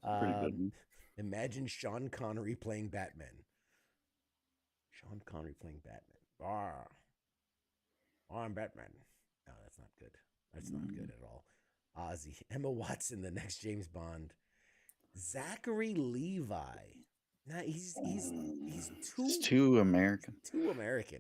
Pretty good. Imagine Sean Connery playing Batman. Sean Connery playing Batman. I'm Batman. No, that's not good. That's not good at all. Ozzy, Emma Watson, the next James Bond. Zachary Levi. Nah, he's too American. Too American.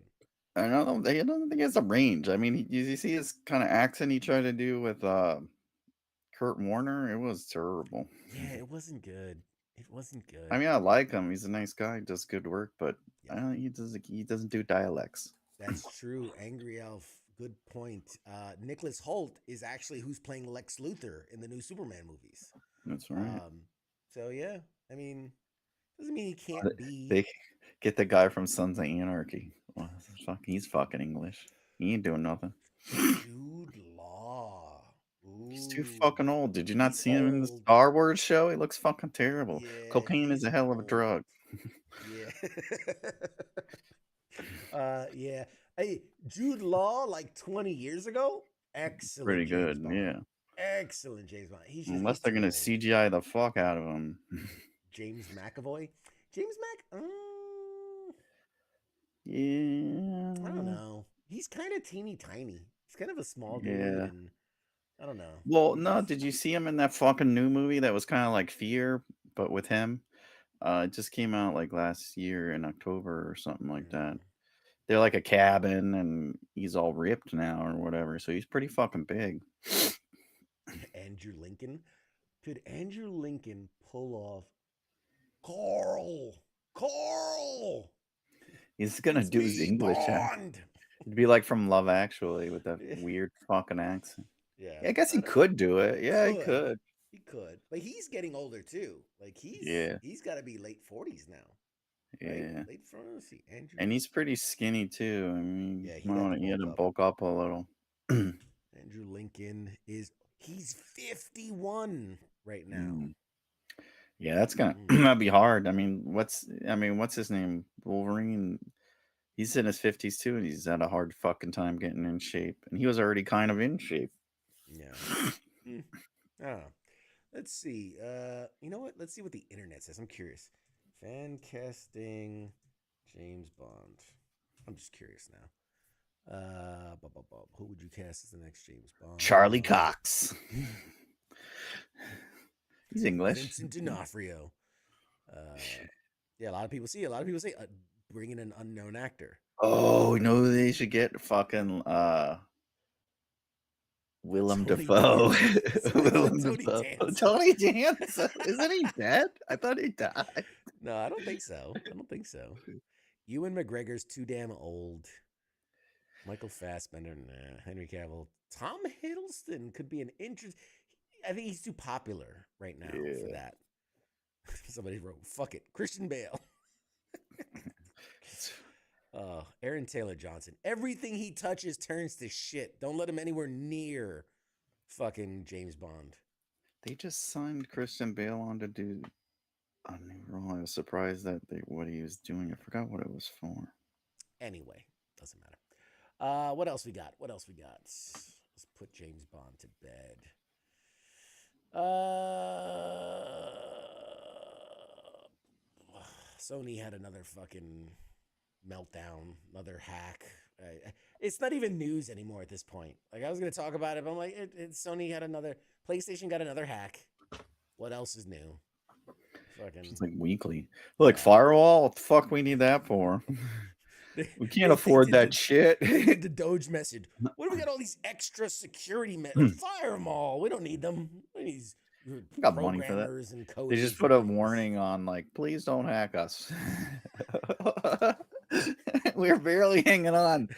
I don't think he has a range. I mean, you see his kind of accent he tried to do with Kurt Warner. It was terrible. Yeah, it wasn't good. It wasn't good. I mean, I like him. He's a nice guy. Does good work, but he doesn't do dialects. That's true. Angry Elf. Good point. Nicholas Hoult is actually who's playing Lex Luthor in the new Superman movies. That's right. So yeah, I mean, doesn't mean he can't be. They get the guy from Sons of Anarchy. Well, he's fucking English. He ain't doing nothing. Jude Law. Ooh, he's too fucking old. Did you not see him in the Star Wars show? He looks fucking terrible. Yeah, cocaine is a hell of a drug. Yeah. Yeah. Hey, Jude Law, like 20 years ago, excellent. Pretty good, yeah. Excellent James Bond. Unless they're gonna CGI the fuck out of him. James McAvoy. James Mac. Yeah. I don't know. He's kind of teeny tiny. He's kind of a small dude. Yeah. And I don't know. Well, no. Did you see him in that fucking new movie that was kind of like Fear, but with him? It just came out like last year in October or something like that. They're like a cabin, and he's all ripped now or whatever. So he's pretty fucking big. Andrew Lincoln. Could Andrew Lincoln pull off Carl? He's gonna do his English accent. It'd be like from Love Actually with that weird fucking accent. Yeah, I guess he could do it. Yeah, he could. He could, but he's getting older too. Like he's got to be late 40s now. Yeah, right? Late 40s. Andrew, and he's pretty skinny too. I mean, he had to bulk up a little. Andrew Lincoln he's 51 right now. Yeah, that's gonna be hard. I mean, what's his name? Wolverine. He's in his 50s too, and he's had a hard fucking time getting in shape. And he was already kind of in shape. Yeah. Let's see. You know what? Let's see what the internet says. I'm curious. Fan casting James Bond. I'm just curious now. Who would you cast as the next James Bond? Charlie Cox. He's English. Vincent D'Onofrio. Yeah, a lot of people say bring in an unknown actor. Oh, no, they should get fucking Willem Dafoe. Willem Dafoe. Tony Danza. Isn't he dead? I thought he died. No, I don't think so. I don't think so. Ewan McGregor's too damn old. Michael Fassbender, nah. Henry Cavill. Tom Hiddleston could be an interest. I think he's too popular right now for Yeah. that. Somebody wrote, fuck it. Christian Bale. Aaron Taylor Johnson. Everything he touches turns to shit. Don't let him anywhere near fucking James Bond. They just signed Christian Bale on to do a new role. I was surprised that what he was doing. I forgot what it was for. Anyway, doesn't matter. What else we got? Let's put James Bond to bed. Sony had another fucking meltdown, another hack. It's not even news anymore at this point. Like, I was going to talk about it, but I'm like, Sony had PlayStation got another hack. What else is new? Fucking. It's like weekly. Like firewall? What the fuck we need that for? We can't afford that shit. The Doge message. What do we got all these extra security fire them all. We don't need them. We need these got money for that. And coders. They just put a warning on, like, please don't hack us. We're barely hanging on.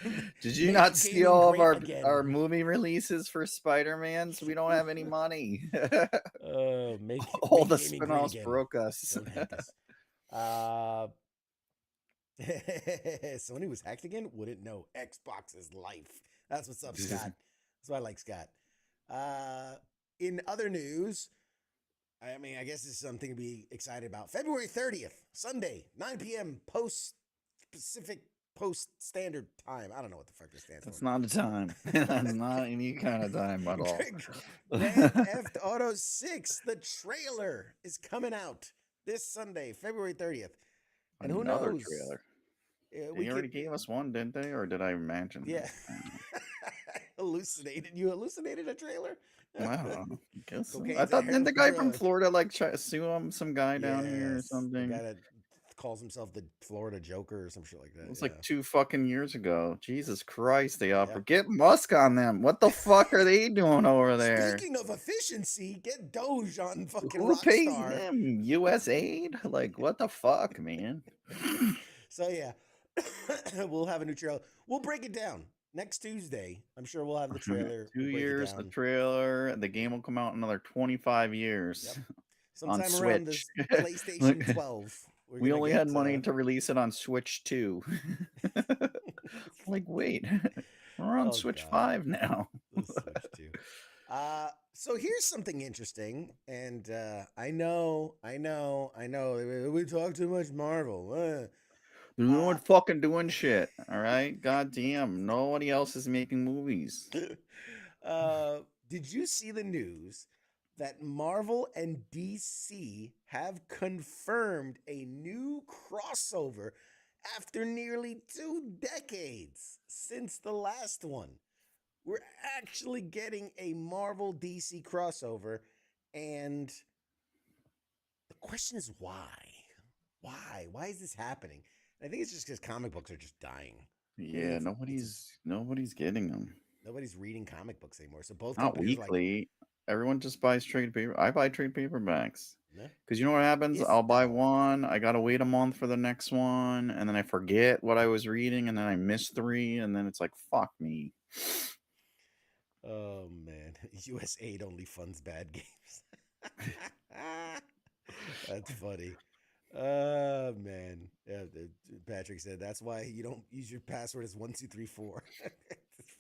Did you not see all of our movie releases for Spider-Man? So we don't have any money. All the spin-offs broke us. Don't hack us. Sony was hacked again? Wouldn't know. Xbox is life. That's what's up, Scott. That's why I like Scott. In other news, I mean, I guess this is something to be excited about. February 30th, Sunday, 9 p.m. Pacific Post Standard Time. I don't know what the fuck this stands for. That's not a time. That's not any kind of time at all. Grand Theft Auto 6, the trailer is coming out this Sunday, February 30th. And who knows? Trailer. They already gave us one, didn't they? Or did I imagine? Yeah. Hallucinated. You hallucinated a trailer? I don't know. I thought, didn't the guy from Florida like try to sue some guy down here or something? The guy that calls himself the Florida Joker or some shit like that. It was like 2 fucking years ago. Jesus Christ, they get Musk on them. What the fuck are they doing over there? Speaking of efficiency, get Doge on fucking Who pays Rockstar. them? U.S. aid? Like, what the fuck, man? So yeah, we'll have a new trailer. We'll break it down next Tuesday. I'm sure we'll have the trailer. 2 years, the trailer, and the game will come out in another 25 years. Yep. Sometime on around Switch. the PlayStation 12. We only had money to release it on Switch 2. Like, wait, we're on Switch 5 now. Switch 2. So here's something interesting, and I know. We talk too much Marvel. No one fucking doing shit. All right, goddamn, nobody else is making movies. Did you see the news that Marvel and DC have confirmed a new crossover after nearly 2 decades since the last one? We're actually getting a Marvel DC crossover, and the question is why? Why is this happening? I think it's just because comic books are just dying. Yeah, nobody's getting them. Nobody's reading comic books anymore. So both not weekly. Everyone just buys trade paper. I buy trade paperbacks. Because you know what happens? I'll buy one. I gotta wait a month for the next one, and then I forget what I was reading, and then I miss 3, and then it's like, fuck me. Oh man, U.S. aid only funds bad games. That's funny. Oh man, yeah. Patrick said that's why you don't use your password as 1234.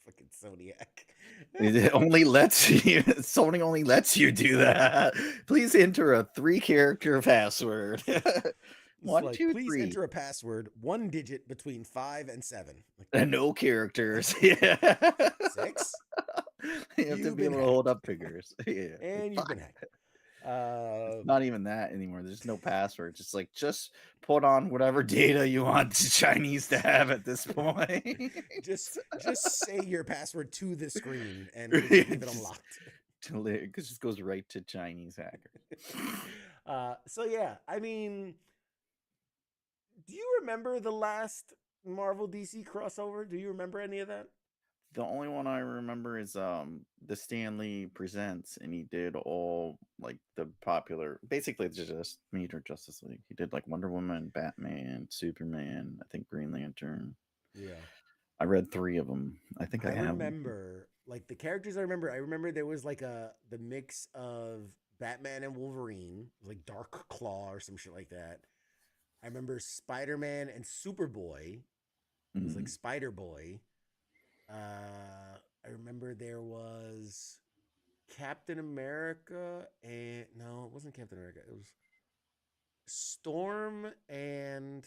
Fucking Soniac. It only lets you. Sony only lets you do that. Please enter a 3-character password. 1, like, 2, please 3. enter a password 1 digit between 5 and 7. And no characters. Yeah. 6. You have to be able to hold up fingers. Yeah. And you've been hacked. It's not even that anymore. There's no password. Just like, just put on whatever data you want the Chinese to have at this point. just say your password to the screen and leave it unlocked. It just goes right to Chinese hacker. So yeah, I mean, do you remember the last Marvel DC crossover? Do you remember any of that? The only one I remember is the Stanley Presents, and he did all like the popular, basically it's just Major Justice League. He did like Wonder Woman, Batman, Superman, I think Green Lantern. Yeah. I read 3 of them. I think I I have 'em. remember like the characters I remember there was like the mix of Batman and Wolverine, like Dark Claw or some shit like that. I remember Spider-Man and Superboy. It was like Mm. Spider Boy. I remember there was Captain America and no, it wasn't Captain America. It was Storm and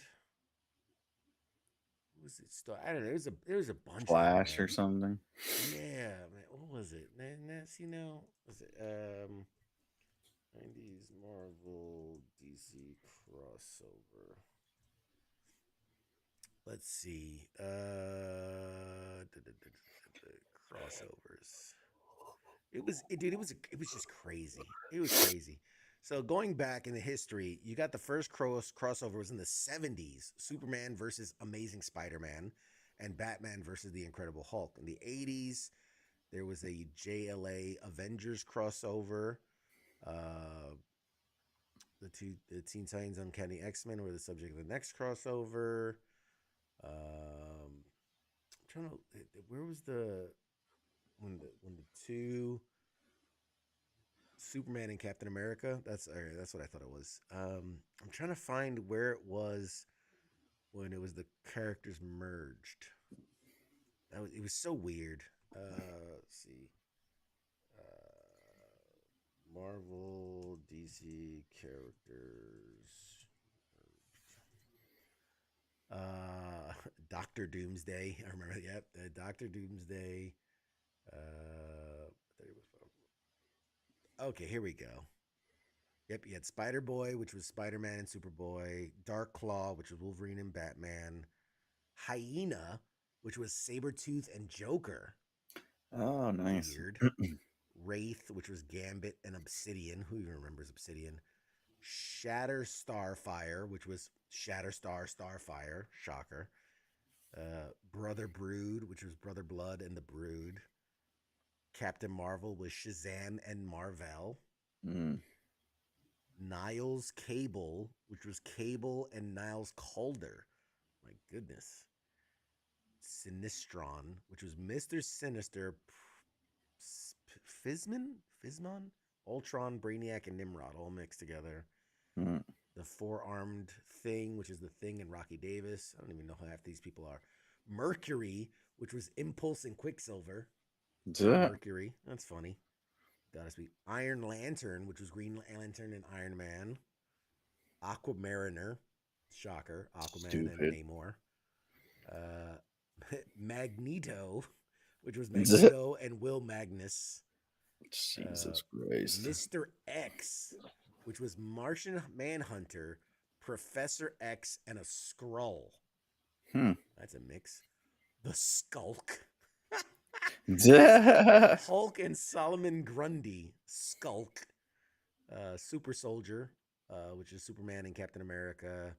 what was it? I don't know. It was a bunch of them, Flash or man. something. Yeah, man. What was it? See now, was it 90s Marvel DC crossover? Let's see. Crossovers. Dude. It was just crazy. It was crazy. So going back in the history, you got the first crossover was in the 70s, Superman versus Amazing Spider-Man, and Batman versus the Incredible Hulk. In the 80s, there was a JLA Avengers crossover. Uh, the Teen Titans Uncanny X-Men were the subject of the next crossover. I'm trying to where was the when the two Superman and Captain America. That's what I thought it was. I'm trying to find where it was when it was the characters merged. It was so weird. Let's see. Marvel DC characters. Uh, Doctor Doomsday. I remember. Yep, Doctor Doomsday. There was. Okay, here we go. Yep, you had Spider Boy, which was Spider Man and Superboy. Dark Claw, which was Wolverine and Batman. Hyena, which was Sabretooth and Joker. Oh, nice. Weird. Wraith, which was Gambit and Obsidian. Who even remembers Obsidian? Shatter Starfire, which was Starfire. Shocker. Brother Brood, which was Brother Blood and the Brood. Captain Marvel was Shazam and Marvel. Mm. Niles Cable, which was Cable and Niles Calder. My goodness. Sinistron, which was Mr. Sinister, Physmon, Ultron, Brainiac, and Nimrod all mixed together. Mm. The four-armed Thing, which is the Thing and Rocky Davis. I don't even know who half these people are. Mercury, which was Impulse and Quicksilver. Mercury, that's funny. Gotta speak. Iron Lantern, which was Green Lantern and Iron Man. Aquamariner, shocker. Aquaman Stupid. and Namor. Magneto, which was Magneto and Will Magnus. Jesus Christ. Mr. X, which was Martian Manhunter, Professor X, and a Skrull. That's a mix. The Skulk. Hulk and Solomon Grundy. Skulk. Super Soldier, which is Superman and Captain America.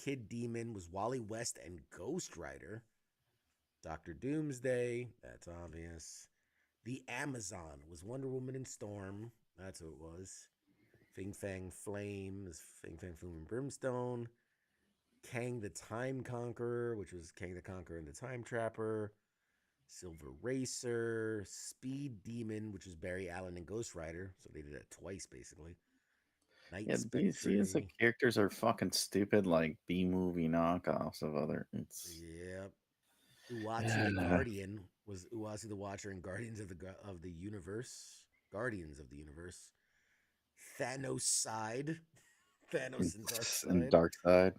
Kid Demon was Wally West and Ghost Rider. Dr. Doomsday, that's obvious. The Amazon was Wonder Woman and Storm. That's who it was. Fing Fang Flame is Fing Fang Flume and Brimstone. Kang the Time Conqueror, which was Kang the Conqueror and the Time Trapper. Silver Racer. Speed Demon, which was Barry Allen and Ghost Rider. So they did that twice, basically. Night Spectre. These characters are fucking stupid, like B-movie knockoffs of other. Yep. Uatu the Guardian was Uatu the Watcher in Guardians of the Universe. Guardians of the Universe. Thanos Side. Thanos and Dark Side. And Dark Side.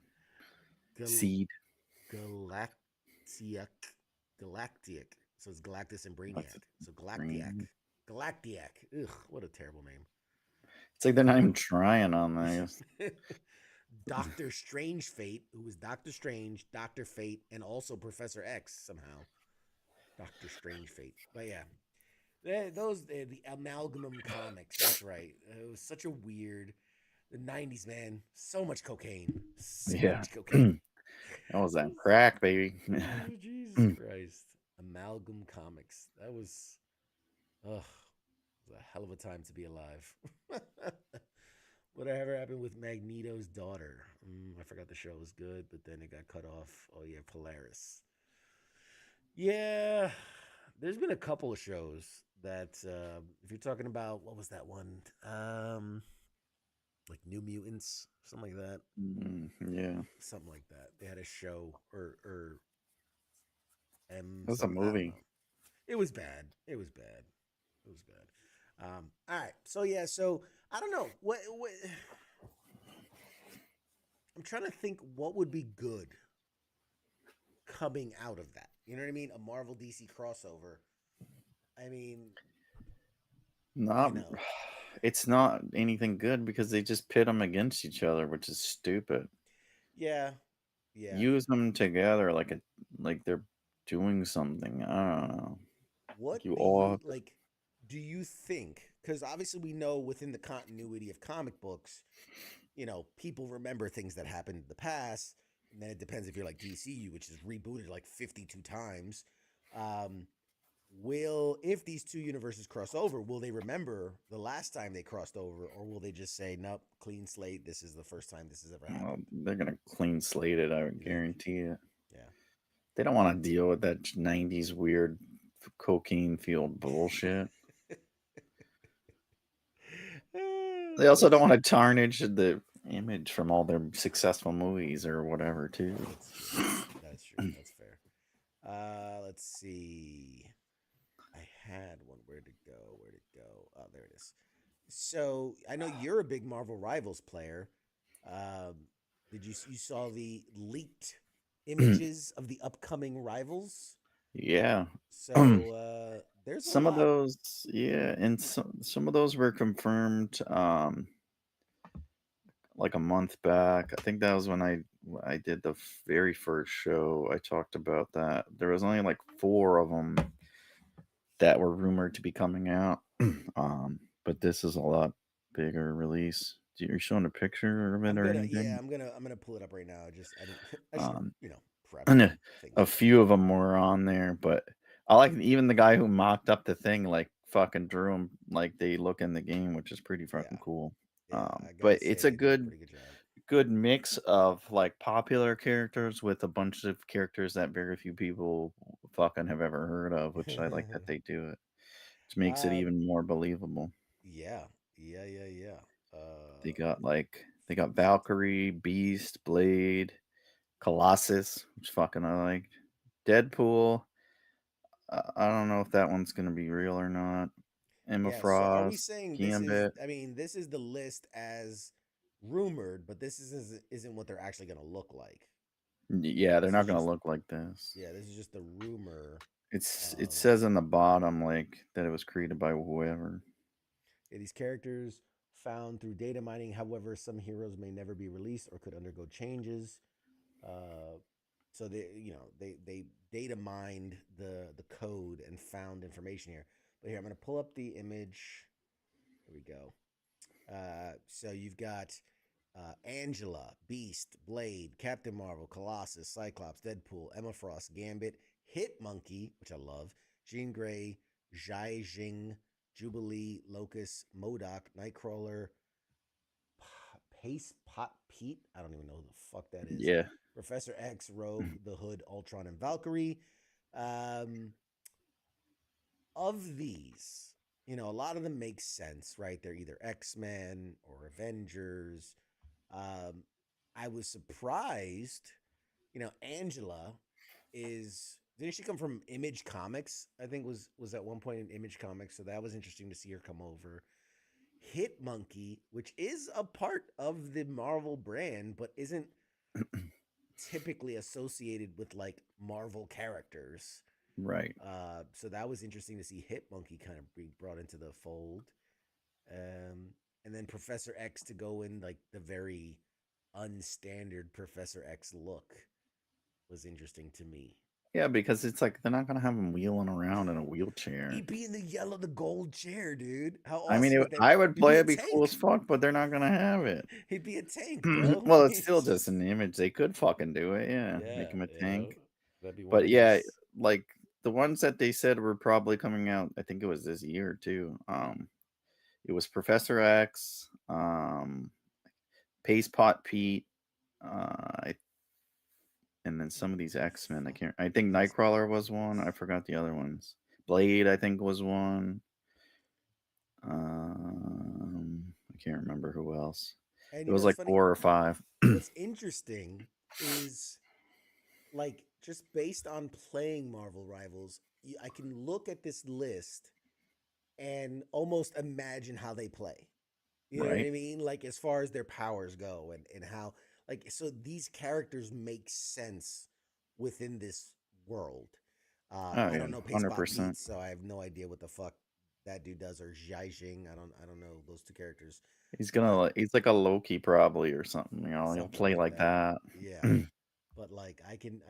Seed. Galactiac. So it's Galactus and Brainiac. So Galactiac. Galactiac. Ugh, what a terrible name. It's like they're not even trying on this. Doctor Strange Fate, who was Doctor Strange, Doctor Fate, and also Professor X somehow. Doctor Strange Fate. But yeah, the amalgam comics. That's right. It was such a weird. The 90s, man. So much cocaine. So much cocaine. That was that crack, baby. Oh, Jesus Christ. Amalgam Comics. That was, ugh, it was a hell of a time to be alive. Whatever happened with Magneto's daughter? I forgot the show was good, but then it got cut off. Oh yeah, Polaris. Yeah, there's been a couple of shows that, if you're talking about, what was that one? Like New Mutants, something like that. Yeah, Something like that. They had a show, or M that's a something. I don't movie. know. It was bad. It was bad. It was bad. All right. So yeah. So I don't know. What I'm trying to think. What would be good coming out of that? You know what I mean? A Marvel DC crossover. I mean, you Not, know. it's not anything good because they just pit them against each other, which is stupid. Yeah. Yeah. Use them together like they're doing something. I don't know. What Like you do all you have to, like? Do you think? Because obviously we know within the continuity of comic books, people remember things that happened in the past, and then it depends if you're like DCU, which is rebooted like 52 times. Um, will if these two universes cross over, will they remember the last time they crossed over, or will they just say, "Nope, clean slate. This is the first time this has ever well, happened"? they're gonna clean slate it. I would You think? guarantee it. Yeah. They don't want to deal with that '90s weird cocaine fueled bullshit. They also don't That's want to tarnish the image from all their successful movies or whatever, too. that's true. That's true. That's fair. Let's see. I had one. Where'd it go? Where'd it go? Oh, there it is. So I know you're a big Marvel Rivals player. Um, did you saw the leaked images of the upcoming Rivals? Yeah. So there's a Some of lot. those, yeah, and some of those were confirmed like a month back. I think that was when I did the very first show. I talked about that. There was only like 4 of them that were rumored to be coming out. But this is a lot bigger release. You're showing a picture of it or anything? I'm gonna pull it up right now. I didn't, I should have, Um, prepped and and things a like that. few of them were on there, but I like even the guy who mocked up the thing, like fucking drew them like they look in the game, which is pretty fucking Yeah, cool. yeah. I gotta But it's say a they did a good pretty good job. good mix of like popular characters with a bunch of characters that very few people fucking have ever heard of, which I like that they do it. Which makes it um, even more believable. yeah, yeah. They got Let's see. Valkyrie, Beast, Blade, Colossus, which fucking I liked. Deadpool. I don't know if that one's gonna be real or not. Emma Yeah, so are we Frost, saying this is, Gambit. I mean, this is the list as rumored, but this isn't what they're actually going to look like. Yeah, they're This not is gonna just, look like this. yeah, this is just the rumor. It Um, says in the bottom like that it was created by whoever. yeah, these characters found through data mining, however, some heroes may never be released or could undergo changes. Uh, so they data mined the code and found information here. But here I'm going to pull up the image. Here we go. So you've got Angela, Beast, Blade, Captain Marvel, Colossus, Cyclops, Deadpool, Emma Frost, Gambit, Hit Monkey, which I love, Jean Grey, Jai Jing, Jubilee, Locust, Modoc, Nightcrawler, Pace Pot Pete. I don't even know who the fuck that is. Yeah. Professor X, Rogue, The Hood, Ultron, and Valkyrie. Um, of these, a lot of them make sense, right? They're either X-Men or Avengers. Um, I was surprised, Angela didn't she come from Image Comics? I think was at one point in Image Comics, so that was interesting to see her come over. Hit Monkey, which is a part of the Marvel brand, but isn't typically associated with like Marvel characters. Right. So that was interesting to see Hit Monkey kind of be brought into the fold. And then Professor X to go in like the very unstandard Professor X look was interesting to me. Yeah, because it's like they're not gonna have him wheeling around in a wheelchair. He'd be in the yellow, the gold chair, dude. How I mean, awesome would that be? I would He'd be play a it be cool as tank. fuck, but they're not gonna have it. He'd be a tank, bro. Well, it's still It's just just, an image. They could fucking do it, yeah. yeah, Make him a tank. that'd be one But of yeah, those. like the ones that they said were probably coming out, I think it was this year too. It was Professor X, Pace Pot Pete, and then some of these X-Men. I think Nightcrawler was one. I forgot the other ones. Blade, I think, was one. I can't remember who else. And It you know was what's like funny? 4 or 5. What's interesting is like just based on playing Marvel Rivals, I can look at this list and almost imagine how they play. You know what Right? I mean? Like as far as their powers go and how like so these characters make sense within this world. Oh I yeah, don't know Pace Pot Pete, 100%. so I have no idea what the fuck that dude does or Jai Jing. I don't know those two characters. But He's like a Loki probably or something. He'll something play like like that. that. Yeah. But like I can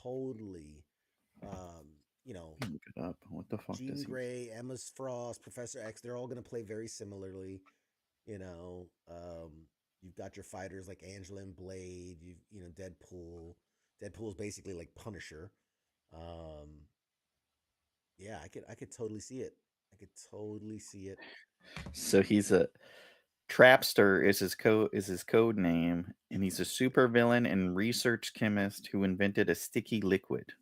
totally um, you know, Look it up. What the fuck does Jean he? Grey, Emma Frost, Professor X, they're all gonna play very similarly. You know, you've got your fighters like Angela and Blade. You know Deadpool. Deadpool's basically like Punisher. Um, yeah, I could totally see it. I could totally see it. So he's a Trapster is his code name, and he's a supervillain and research chemist who invented a sticky liquid.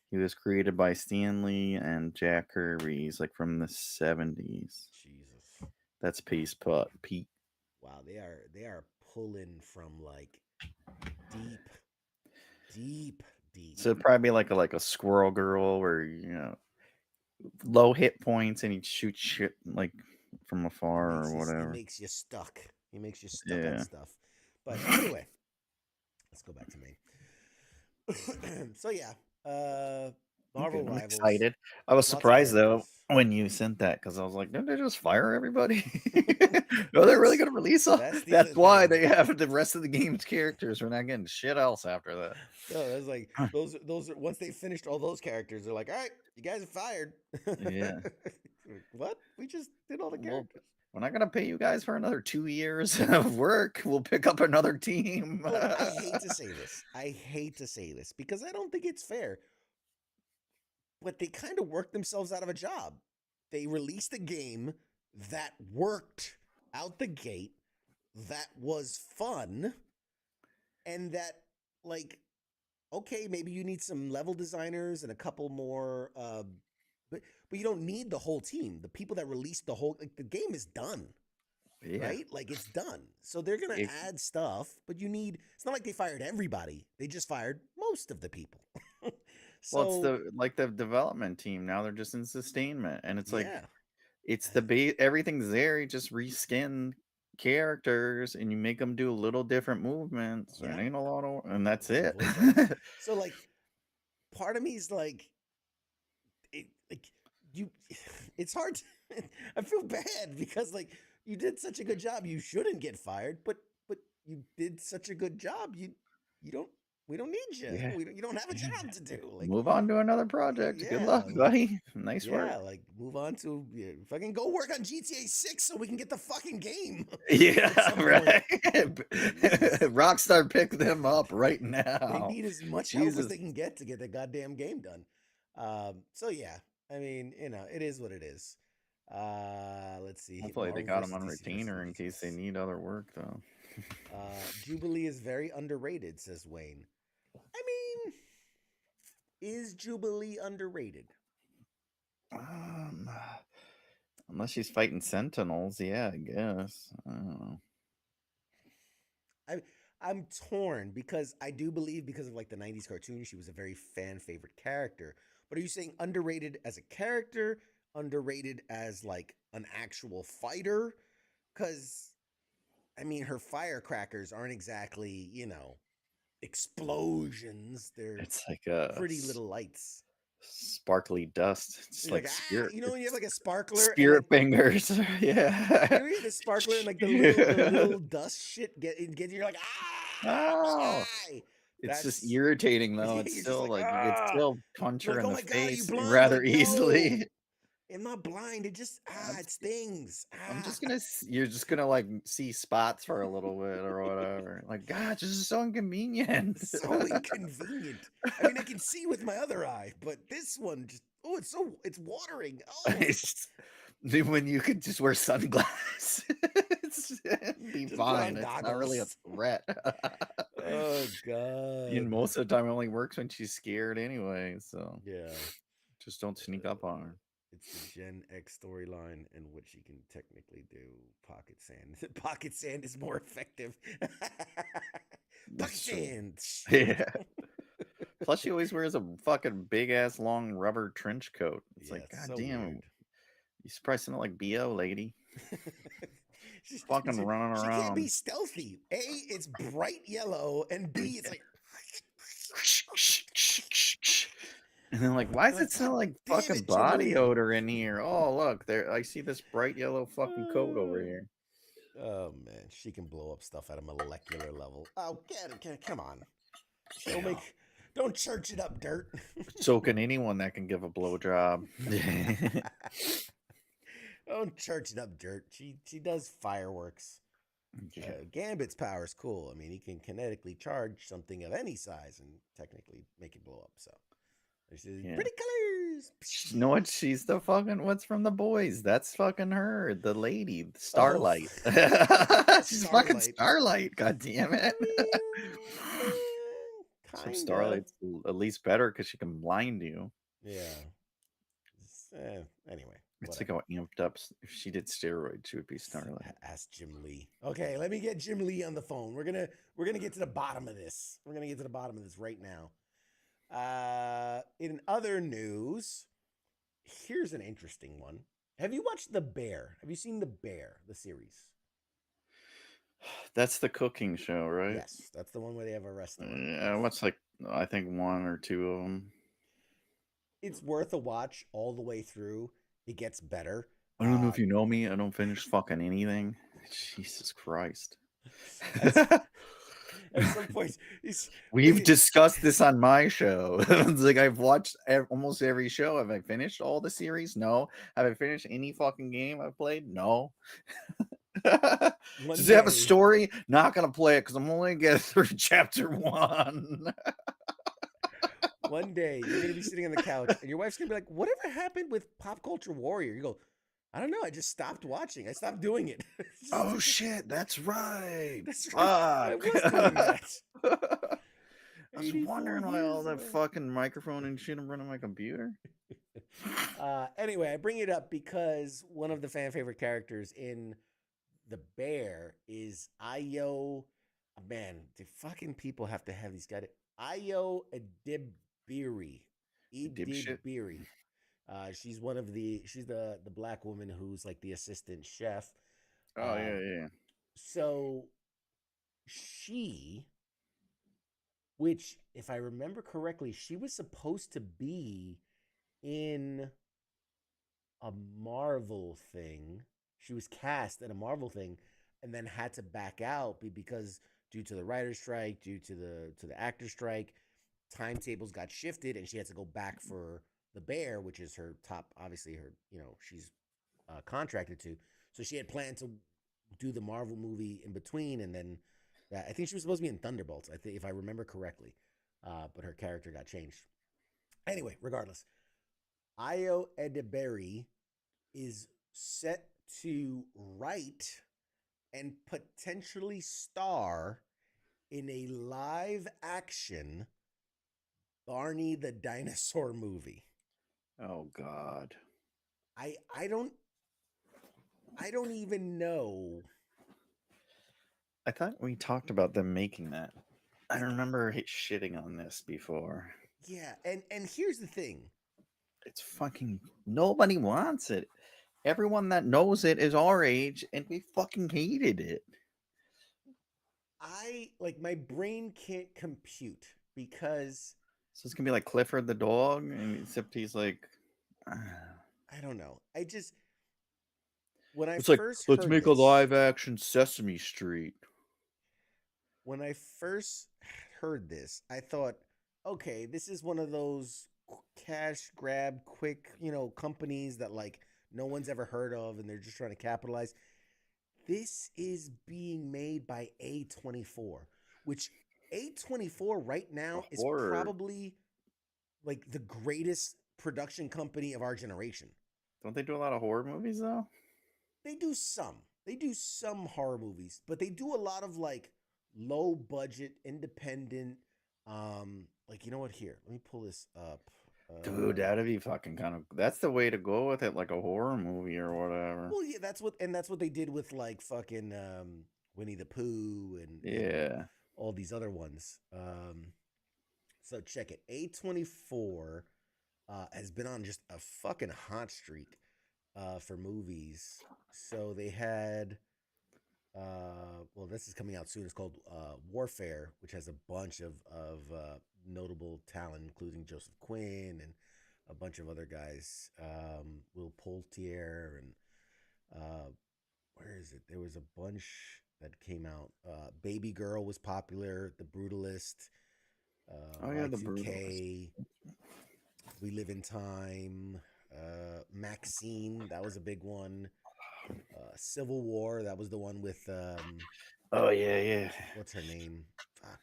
He was created by Stan Lee and Jack Kirby. He's like from the 70s. Jesus, That's Pace Pot Pete. wow, they are pulling from like deep, deep, deep. So it'd probably be like a squirrel girl where low hit points and he'd shoot shit like from He afar makes or you he whatever. makes you stuck. He makes you stuck on Yeah. stuff. But anyway, let's go back to me. So yeah, Okay, Marvel I'm Rivals, excited. I was lots of surprised though characters. when you sent that because I was like, didn't they just fire everybody? Are they really gonna release all? That's the That's other why thing. they have the rest of the game's characters. We're not getting shit else after that. No, that's like those are once they finished all those characters, they're like, all right, you guys are fired. Yeah. What? We just did all the Well, characters. we're not gonna pay you guys for another 2 years of work. We'll pick up another team. Look, I hate to say this. I hate to say this because I don't think it's fair. But they kind of worked themselves out of a job. They released a game that worked out the gate, that was fun, and that like okay, maybe you need some level designers and a couple more but you don't need the whole team. The people that released the whole like the game is done, Yeah. right? Like it's done. So they're going to It, add stuff, but it's not like they fired everybody. They just fired most of the people. well, it's So, the development team now. They're just in sustainment, and it's like yeah. it's the base. Everything's there. You just reskin characters, and you make them do a little different movements. There Yeah. ain't a lot of, and that's Some it. voiceover. So like part of me is like like you it's hard to, I feel bad because like you did such a good job. You shouldn't get fired, but you did such a good job. You don't we don't need you. Yeah. You don't have a job to do. Like Move on to another project. Good yeah, luck, like buddy. Nice work. yeah, like move on to fucking go work on GTA 6 so we can get the fucking game at Yeah, some point. right. Jesus. Rockstar, pick them up right They now. need as much help as Jesus. they can get to get the goddamn game done. So yeah, I mean, it is what it is. Let's see. Hopefully they Marvel got him versus on DC versus retainer in case they Ridiculous. need other work, though. Jubilee is very underrated, says Wayne. I mean, is Jubilee underrated? Um, unless she's fighting Sentinels, yeah, I guess. I don't know. I I'm torn because I do believe because of like the 90s cartoon, she was a very fan favorite character. But are you saying underrated as a character, underrated as like an actual fighter? Cuz I mean, her firecrackers aren't exactly, explosions. They're It's like a pretty little lights. sparkly dust. It's It's like like ah, spirit. when you have like a sparkler and Spirit like fingers. Yeah. you have the sparkler and like the little dust shit get you're like Oh, ah. it's just That's irritating though. It's you're just still like like you could ah. still punch You're her like in oh the my god, are you face blind? rather Like no, easily. I'm not blind. It just I'm, it stings. I'm just gonna. You're just gonna like see spots for a little bit or whatever. Like my god, this is so inconvenient. So inconvenient. I mean, I can see with my other eye, but this one just it's watering. Oh, When you could just wear sunglasses, be just put on fine. It's not really a goggles. threat. Oh God. And most of the time, it only works when she's scared anyway. So Yeah. just don't sneak up on her. It's the Gen X storyline in which you can technically do pocket sand. Pocket sand is more effective. Pocket sand. Yeah. Plus, she always wears a fucking big ass long rubber trench coat. It's like, god damn, you surprised to not like BO lady. Fucking running around. She can't be stealthy. A, it's bright yellow, and B, it's like. And then like, why does it smell like fucking body odor in here? Oh look, there I see this bright yellow fucking coat over here. Oh man, she can blow up stuff at a molecular level. Oh, come on. Don't church it up, Dirt. So can anyone that can give a blowjob. Don't church it up, Dirt. She does fireworks. Gambit's power is cool. I mean, he can kinetically charge something of any size and technically make it blow up. So, pretty colors. You know what? She's the fucking what's from The Boys. That's fucking her, the lady, Starlight. Oh. She's fucking Starlight. God damn it. So Starlight's at least better because she can blind you. Yeah. Anyway. It's like how amped up. If she did steroids, she would be Starlight. Ask Jim Lee. Okay, let me get Jim Lee on the phone. We're gonna get to the bottom of this. We're gonna get to the bottom of this right now. In other news, here's an interesting one. Have you watched The Bear? Have you seen The Bear, the series? That's the cooking show, right? Yes, that's the one where they have a restaurant. Yeah, what's like I think 1 or 2 of them. It's worth a watch all the way through. It gets better. I don't know if you know me. I don't finish fucking anything. Jesus Christ. At some point, we've discussed this on my show. It's like I've watched almost every show. Have I finished all the series? No. Have I finished any fucking game I've played? No. Does it have a story? Not gonna play it because I'm only gonna get through chapter 1. One day you're gonna be sitting on the couch and your wife's gonna be like, "Whatever happened with Pop Culture Warrior?" You go, "I don't know. I just stopped watching. I stopped doing it." Oh shit, that's right. That's right. I was doing that. I was wondering why all that fucking microphone and shit I'm running my computer. Anyway, I bring it up because one of the fan favorite characters in The Bear is Ayo. Man, the fucking people have to have these guys. Ayo Edebiri. Edebiri. She's the black woman who's like the assistant chef. Oh yeah. So which if I remember correctly, she was supposed to be in a Marvel thing. She was cast in a Marvel thing and then had to back out because due to the writer's strike, due to the actor strike, timetables got shifted and she had to go back for The Bear, which is her top, obviously her, she's contracted to. So she had planned to do the Marvel movie in between, and then I think she was supposed to be in Thunderbolts, I think, if I remember correctly, but her character got changed. Anyway, regardless, Ayo Edebiri is set to write and potentially star in a live action Barney the Dinosaur movie. Oh God. I don't even know. I thought we talked about them making that. I remember shitting on this before. Yeah, and here's the thing. It's fucking nobody wants it. Everyone that knows it is our age, and we fucking hated it. My brain can't compute because. So it's gonna be like Clifford the dog, and except he's like. I don't know. When I it's first like, let's make a live action Sesame Street. When I first heard this, I thought, okay, this is one of those cash grab quick, companies that like no one's ever heard of and they're just trying to capitalize. This is being made by A24, which A24 right now is probably like the greatest production company of our generation. Don't they do a lot of horror movies though? They do some. They do some horror movies, but they do a lot of like low budget, independent. Like you know what? Here, let me pull this up. Dude, that'd be fucking kind of. That's the way to go with it, like a horror movie or whatever. Well, yeah, that's what they did with like fucking Winnie the Pooh and all these other ones. So check it. A24 has been on just a fucking hot streak for movies. So they had well, this is coming out soon. It's called Warfare, which has a bunch of notable talent, including Joseph Quinn and a bunch of other guys, Will Poultier and where is it? There was a bunch that came out. Baby Girl was popular. The Brutalist. Y2K. The Brutalist. We Live in Time. Maxine, that was a big one. Civil War, that was the one with what's her name? Fuck.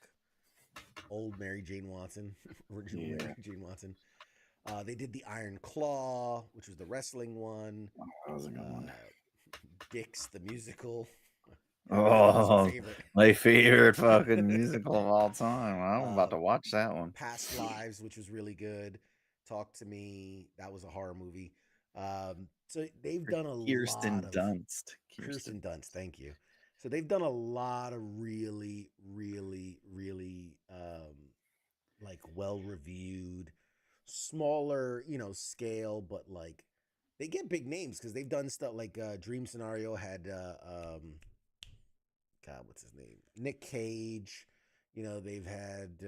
Old Mary Jane Watson. Original Mary Jane Watson. They did the Iron Claw, which was the wrestling one. That was a good one. Dix the musical. Oh, my favorite fucking musical of all time. I'm about to watch that one. Past Lives, which was really good. Talk to Me, that was a horror movie. So they've done a Kirsten lot of Dunst. Kirsten Dunst, thank you. So they've done a lot of really, really, really like well-reviewed, smaller, scale, but like they get big names because they've done stuff like Dream Scenario had God, what's his name? Nick Cage. They've had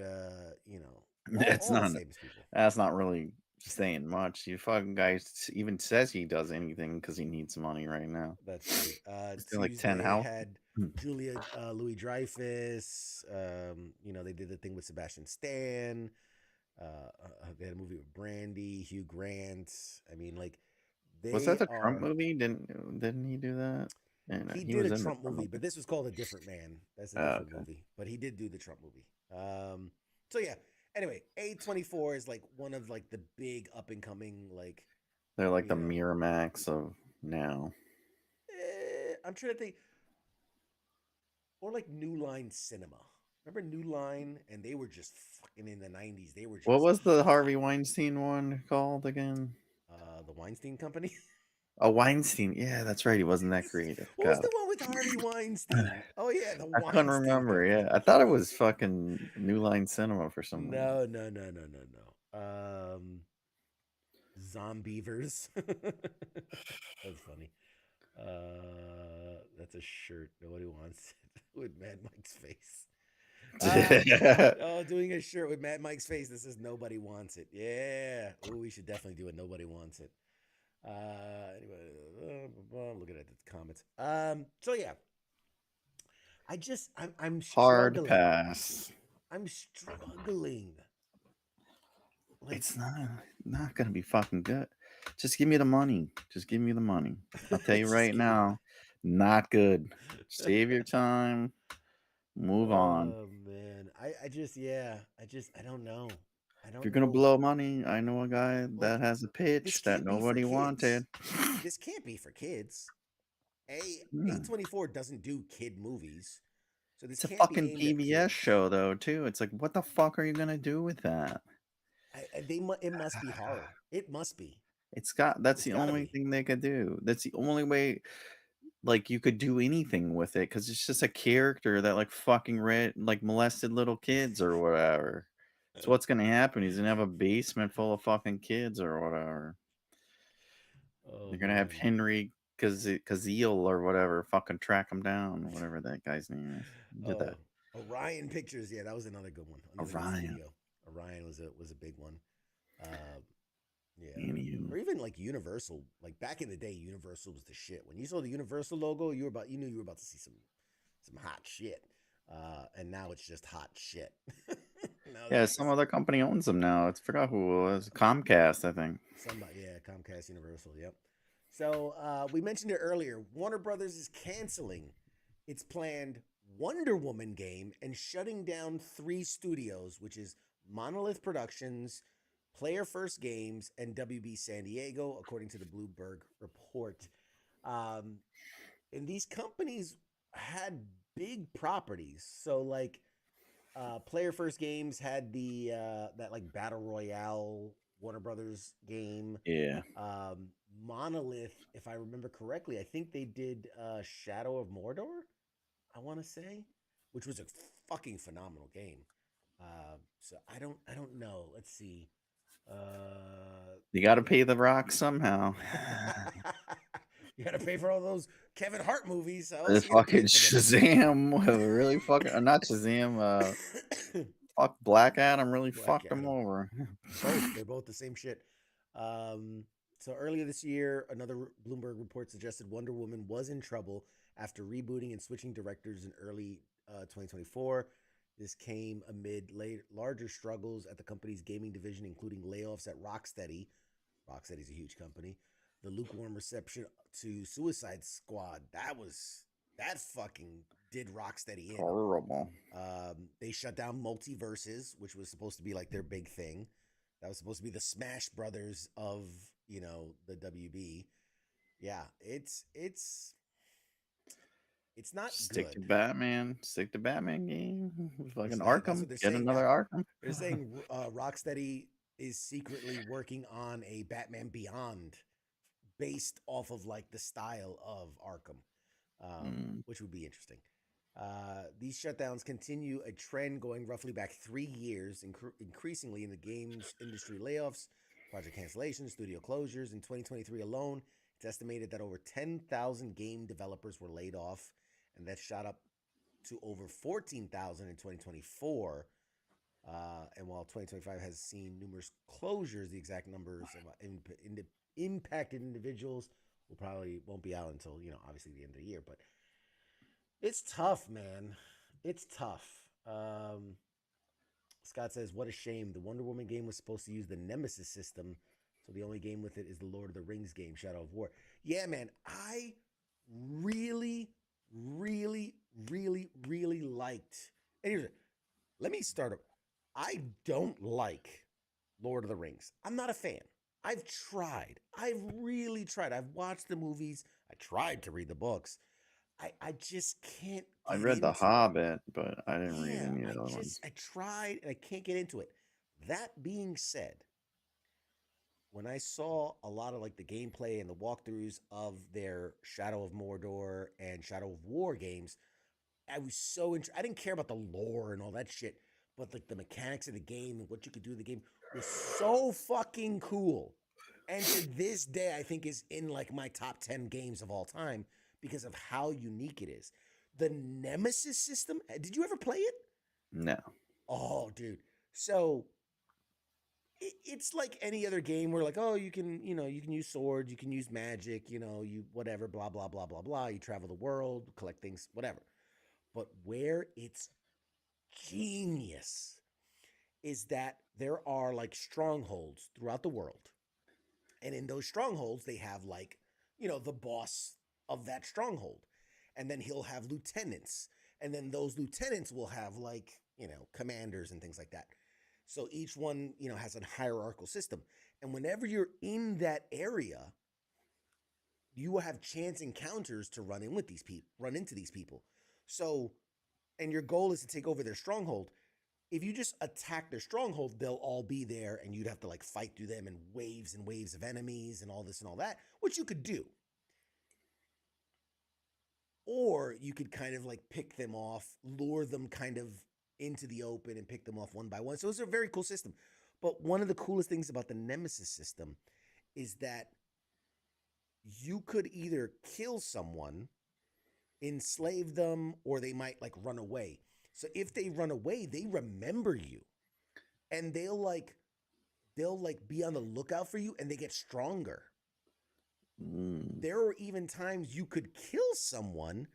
that's not really saying much. The fucking guy even says he does anything because he needs money right now. That's right. Tuesday like 10 house. Had Julia Louis Dreyfus. They did the thing with Sebastian Stan. They had a movie with Brandy, Hugh Grant. I mean, like, was that the Trump movie? Didn't he do that? And he did a Trump movie, but this was called A Different Man. That's a different movie. But he did do the Trump movie. So yeah. Anyway, A24 is like one of like the big up and coming like. They're like the Miramax of now. I'm trying to think. Or like New Line Cinema. Remember New Line? And they were just fucking in the 90s. They were just. What was the Harvey Weinstein one called again? The Weinstein Company. Oh, Weinstein. Yeah, that's right. He wasn't that creative. What was the one with Harvey Weinstein? Oh, yeah. I couldn't remember. Company. Yeah. I thought it was fucking New Line Cinema for some reason. No. Zombievers. That's funny. That's a shirt. Nobody wants it with Mad Mike's face. Doing a shirt with Mad Mike's face. This is Nobody Wants It. Yeah. Oh, we should definitely do it. Nobody Wants It. Anyway, looking at the comments. So yeah, I'm hard struggling. Pass. I'm struggling. Like, it's not gonna be fucking good. Just give me the money. Just give me the money. I'll tell you right now, not good. Save your time. Move on. Oh man, I don't know. If you're gonna blow money, I know a guy that has a pitch that nobody wanted. This can't be for kids. A24 doesn't do kid movies, so this it's a can't fucking PBS show though too. It's like, what the fuck are you gonna do with that? It must be horror. It must be. That's the only thing they could do. That's the only way. Like you could do anything with it because it's just a character that like fucking molested little kids or whatever. So what's gonna happen? He's gonna have a basement full of fucking kids or whatever. You're gonna have Henry Cavill or whatever fucking track him down, whatever that guy's name is. Did that? Orion Pictures, yeah, that was another good one. Orion was a big one. Yeah, or even like Universal. Like back in the day, Universal was the shit. When you saw the Universal logo, you knew you were about to see some hot shit. And now it's just hot shit. Some other company owns them now. I forgot who it was. Comcast, I think. Comcast Universal. Yep. So we mentioned it earlier. Warner Brothers is canceling its planned Wonder Woman game and shutting down 3 studios, which is Monolith Productions, Player First Games, and WB San Diego, according to the Bloomberg report. Um, and these companies had big properties. So like Player First Games had the that like Battle Royale Warner Brothers game. Yeah. Monolith, if I remember correctly, I think they did Shadow of Mordor, I want to say, which was a fucking phenomenal game. So I don't know. Let's see. You got to pay the Rock somehow. You got to pay for all those Kevin Hart movies. The fucking Shazam, really fucking not Shazam. Fuck Black Adam really fucked him over. They're both the same shit. So earlier this year, another Bloomberg report suggested Wonder Woman was in trouble after rebooting and switching directors in early 2024. This came amid larger struggles at the company's gaming division, including layoffs at Rocksteady. Rocksteady's a huge company. The lukewarm reception to Suicide Squad. That fucking did Rocksteady in. Horrible. They shut down Multiverses, which was supposed to be like their big thing. That was supposed to be the Smash Brothers of, the WB. Yeah, it's not Stick good. to Batman. Stick to Batman game. Fucking That's Arkham. what they're Get saying another now. Arkham. They're saying Rocksteady is secretly working on a Batman Beyond based off of like the style of Arkham, which would be interesting. These shutdowns continue a trend going roughly back 3 years, increasingly in the games industry layoffs, project cancellations, studio closures. In 2023 alone, it's estimated that over 10,000 game developers were laid off, and that shot up to over 14,000 in 2024. And while 2025 has seen numerous closures, the exact numbers of impacted individuals won't be out until, obviously the end of the year. But it's tough, man. It's tough. Scott says, what a shame. The Wonder Woman game was supposed to use the Nemesis system, so the only game with it is the Lord of the Rings game, Shadow of War. Yeah, man, I really, really, really, really liked. And here's it. Let me start up. I don't like Lord of the Rings. I'm not a fan. I've tried. I've really tried. I've watched the movies. I tried to read the books. I just can't get I read The Hobbit, but I didn't read any of the other ones. I tried and I can't get into it. That being said, when I saw a lot of like the gameplay and the walkthroughs of their Shadow of Mordor and Shadow of War games, I was so I didn't care about the lore and all that shit, but like the mechanics of the game and what you could do in the game was so fucking cool. And to this day, I think is in like my top 10 games of all time because of how unique it is. The Nemesis system, did you ever play it? No. Oh, dude. So it's like any other game where like, oh, you can use swords, you can use magic, you whatever, blah, blah, blah, blah, blah. You travel the world, collect things, whatever. But where it's genius is that there are like strongholds throughout the world. And in those strongholds, they have like, the boss of that stronghold. And then he'll have lieutenants. And then those lieutenants will have like, commanders and things like that. So each one, has a hierarchical system. And whenever you're in that area, you will have chance encounters to run into these people. So, and your goal is to take over their stronghold. If you just attack their stronghold, they'll all be there and you'd have to like fight through them and waves of enemies and all this and all that, which you could do. Or you could kind of like pick them off, lure them kind of into the open and pick them off one by one. So it's a very cool system. But one of the coolest things about the Nemesis system is that you could either kill someone, enslave them, or they might like run away. So if they run away, they remember you. And they'll be on the lookout for you and they get stronger. There are even times you could kill someone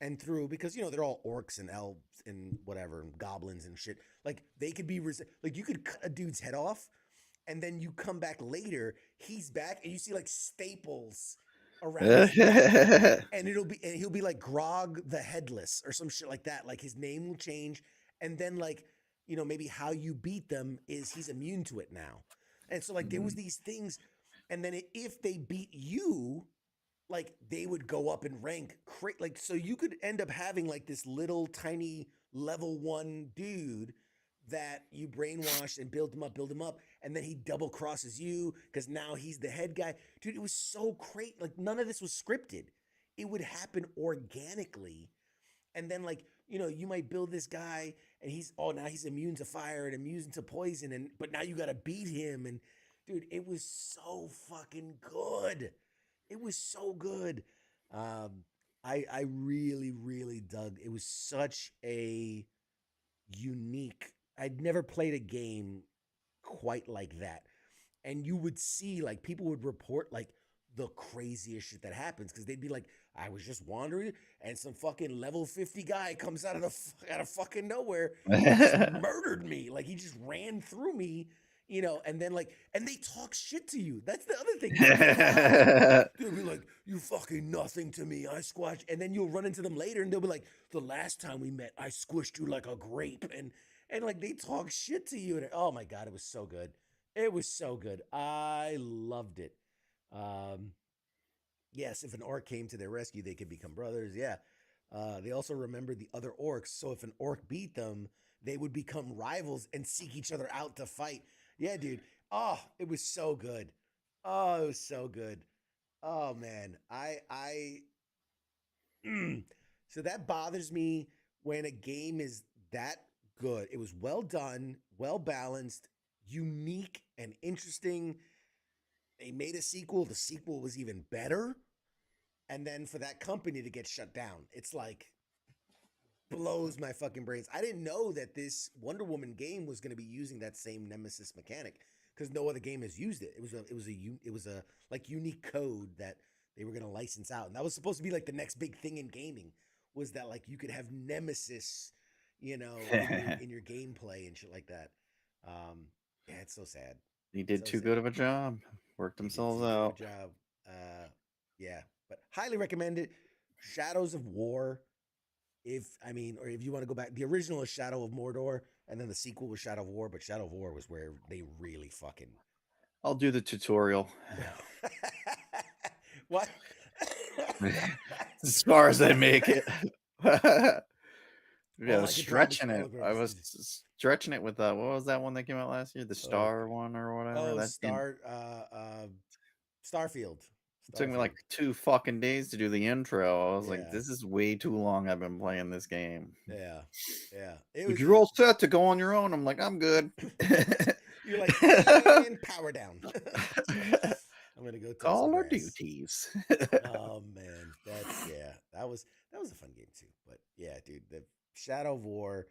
and because they're all orcs and elves and whatever and goblins and shit. Like they could be like you could cut a dude's head off and then you come back later, he's back and you see like staples around his neck, and he'll be like Grog the Headless or some shit like that. Like his name will change, and then like maybe how you beat them is he's immune to it now, and so like there was these things, and then if they beat you, like they would go up in rank, like so you could end up having like this little tiny level 1 dude that you brainwashed and build him up, and then he double crosses you because now he's the head guy. Dude, it was so great. Like none of this was scripted. It would happen organically. And then like, you might build this guy and now he's immune to fire and immune to poison, but now you gotta beat him. And dude, it was so fucking good. It was so good. I really, really dug. It was such a unique. I'd never played a game quite like that. And you would see like people would report like the craziest shit that happens because they'd be like, I was just wandering and some fucking level 50 guy comes out of fucking nowhere and just murdered me. Like he just ran through me, and then like, and they talk shit to you. That's the other thing. They'll be like, you fucking nothing to me. I squashed. And then you'll run into them later and they'll be like, the last time we met, I squished you like a grape. And like they talk shit to you. And oh my God, it was so good. It was so good. I loved it. Yes, if an orc came to their rescue, they could become brothers. Yeah. They also remembered the other orcs. So if an orc beat them, they would become rivals and seek each other out to fight. Yeah, dude. Oh, it was so good. Oh, it was so good. Oh man. So that bothers me when a game is that good. It was well done, well balanced, unique, and interesting. They made a sequel. The sequel was even better. And then for that company to get shut down, it's like blows my fucking brains. I didn't know that this Wonder Woman game was going to be using that same Nemesis mechanic because no other game has used it. It was a like unique code that they were going to license out, and that was supposed to be like the next big thing in gaming was that like you could have Nemesis, in your gameplay and shit like that. Yeah, it's so sad. He did So too sad. good of a job. Worked They did themselves too good of a out. job. Yeah, but highly recommend it. Shadows of War. Or if you want to go back, the original is Shadow of Mordor, and then the sequel was Shadow of War. But Shadow of War was where they really fucking. I'll do the tutorial. What? As far as I make it. Yeah, I was I could probably stretching it. spoil I was stretching it with what was that one that came out last year? The Star one or whatever. Starfield. It took me like 2 fucking days to do the intro. I was like, Yeah. this is way too long. I've been playing this game. Yeah. If you're all set to go on your own, I'm like, I'm good. You're like, and power down. I'm gonna go touch Call some our grass. duties. Oh man, that was a fun game too. But yeah, dude, the Shadow of War,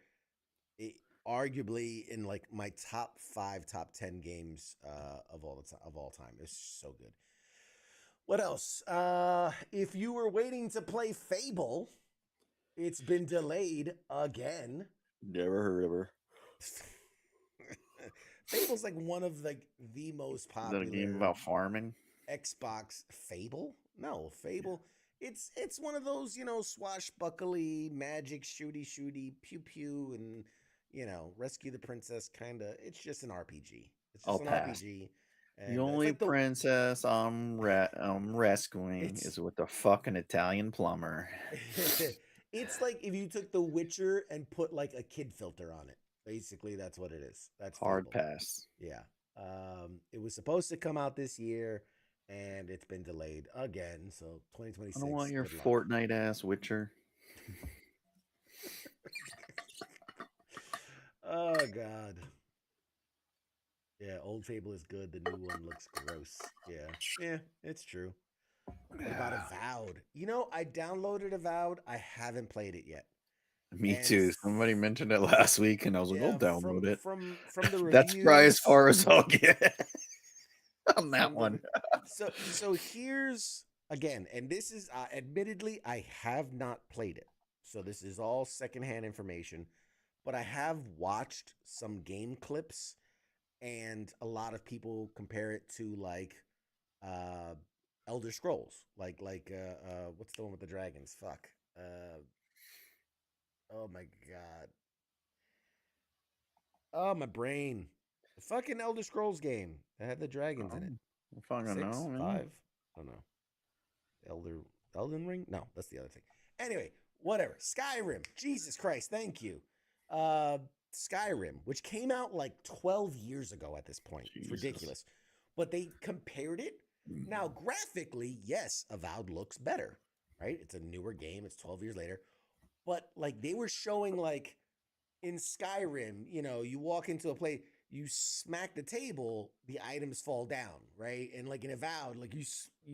arguably in like my top 5, top 10 games of all time. It's so good. What else? If you were waiting to play Fable, it's been delayed again. Never heard of her. Fable's like one of like the most popular. Is that a game about farming? Xbox Fable? No, Fable. It's one of those, swashbuckly, magic, shooty, pew pew, and rescue the princess kind of. It's just an RPG. It's just RPG. And the only princess I'm rescuing is with the fucking Italian plumber. It's like if you took The Witcher and put like a kid filter on it. Basically, that's what it is. That's hard Fable. pass. Yeah. It was supposed to come out this year, and it's been delayed again. So 2026. I don't want your Fortnite ass Witcher. Oh God. Yeah, old Fable is good. The new one looks gross. Yeah, it's true. What about Avowed? I downloaded Avowed. I haven't played it yet. Me too. Somebody mentioned it last week, and I was like, "I'll download it." From the reviews. That's probably as far as I'll get on that one. So here's again, and this is admittedly I have not played it, so this is all secondhand information, but I have watched some game clips, and a lot of people compare it to like Elder Scrolls, like what's the one with the dragons? Fuck. Oh my god. Oh my brain. The fucking Elder Scrolls game that had the dragons in it. I fucking Six, know, man. 5. I don't know. Elden Ring? No, that's the other thing. Anyway, whatever. Skyrim. Jesus Christ, thank you. Uh Skyrim, which came out like 12 years ago at this point. It's Jesus. ridiculous. But they compared it. Now, graphically, yes, Avowed looks better, right? It's a newer game. It's 12 years later. But like they were showing like in Skyrim, you walk into a place, you smack the table, the items fall down, right? And like in Avowed, like you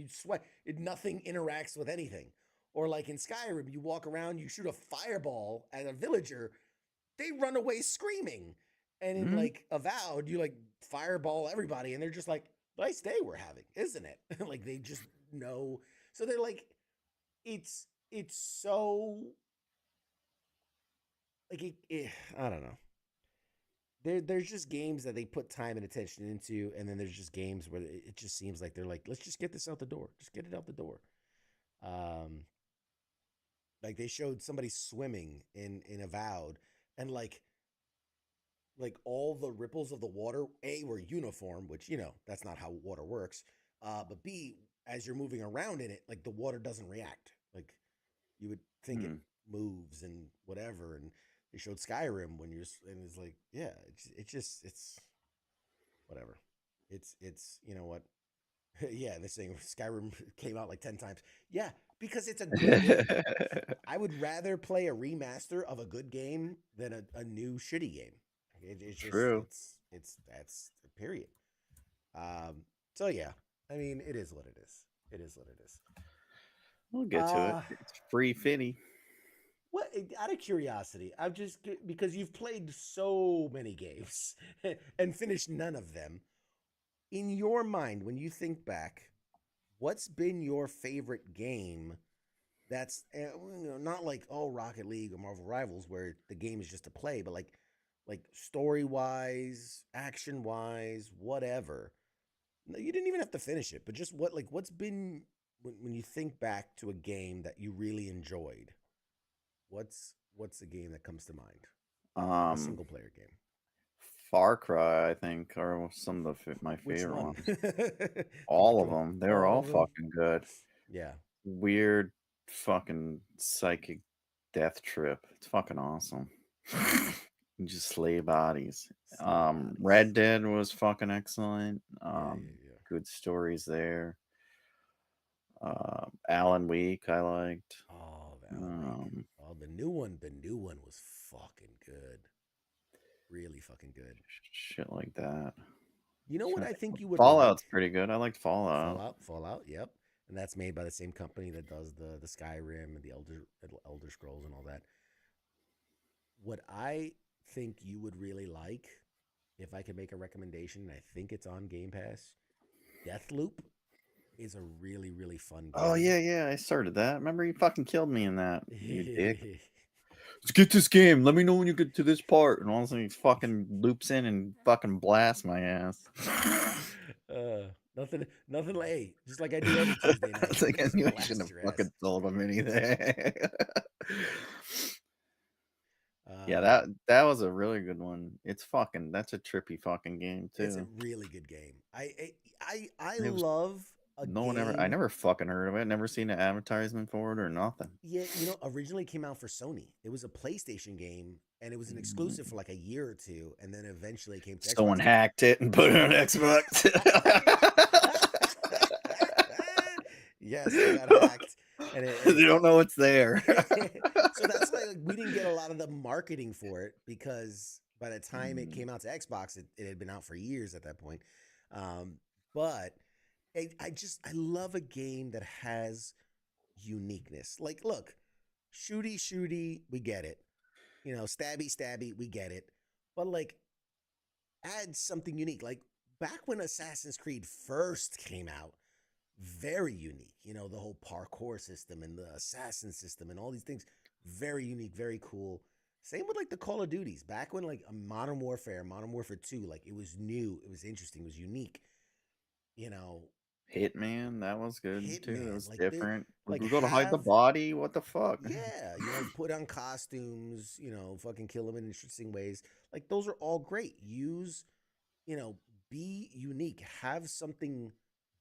sweat, nothing interacts with anything. Or like in Skyrim, you walk around, you shoot a fireball at a villager, they run away screaming. And in Mm. like Avowed, you like fireball everybody, and they're just like, nice day we're having, isn't it? Like they just know. So they're like, it's so like I don't know. There's just games that they put time and attention into, and then there's just games where it just seems like they're like, let's just get this out the door, just get it out the door. Um, like they showed somebody swimming in Avowed, and like all the ripples of the water, A, were uniform, which that's not how water works. But B, as you're moving around in it, like the water doesn't react. Like you would think it moves and whatever, and they showed Skyrim when and it's like, yeah, it's whatever. It's you know what? Yeah, they're saying Skyrim came out like 10 times. Yeah, because it's a good game. I would rather play a remaster of a good game than a new shitty game. It's just True. it's that's a period. So yeah, I mean, it is what it is. It is what it is. We'll get to it. It's free fitty. What, out of curiosity, I've just, because you've played so many games and finished none of them. In your mind, when you think back, what's been your favorite game that's not like, oh, Rocket League or Marvel Rivals where the game is just to play, but like story wise, action wise, whatever. No, you didn't even have to finish it, but just what's been, when you think back to a game that you really enjoyed, what's the game that comes to mind? A single player game. Far Cry, I think, are some of my Which favorite one? ones. All of them. They were all All of them? fucking good. Yeah. Weird fucking psychic death trip. It's fucking awesome. You just slay bodies. Red Dead was fucking excellent. Yeah. Good stories there. Alan Wake I liked. Oh, the Alan Wake. Oh, the new one was fucking good. Really fucking good. Shit like that. You know what I think you would Fallout's like? pretty good. I liked Fallout. Fallout, yep. And that's made by the same company that does the Skyrim and the Elder Scrolls and all that. What I think you would really like, if I could make a recommendation, I think it's on Game Pass. Deathloop is a really, really fun game. Oh yeah, I started that. Remember, you fucking killed me in that. You dick. Let's get this game. Let me know when you get to this part. And all of a sudden he fucking loops in and fucking blasts my ass. Nothing like, hey, just like I do every Tuesday night. It's like I knew I shouldn't have fucking told him anything. Yeah, that was a really good one. That's a trippy fucking game too. It's a really good game. I love a game. I never fucking heard of it. Never seen an advertisement for it or nothing. Yeah, originally it came out for Sony. It was a PlayStation game, and it was an exclusive for like a year or two, and then eventually it came to Xbox. Someone hacked it and put it on Xbox. Yes, it got hacked. And they don't know it's there. So that's why we didn't get a lot of the marketing for it, because by the time it came out to Xbox, it had been out for years at that point. But I love a game that has uniqueness. Like, look, shooty, we get it. Stabby, we get it. But like, add something unique. Like back when Assassin's Creed first came out, very unique. The whole parkour system and the assassin system and all these things, very unique, very cool. Same with like the Call of Duties. Back when like a Modern Warfare 2, like it was new, it was interesting, it was unique. Hitman, that was good too. That Hitman, was different. We like could go to hide the have body. What the fuck? yeah, put on costumes, fucking kill them in interesting ways. Like those are all great. Use, you know, be unique, have something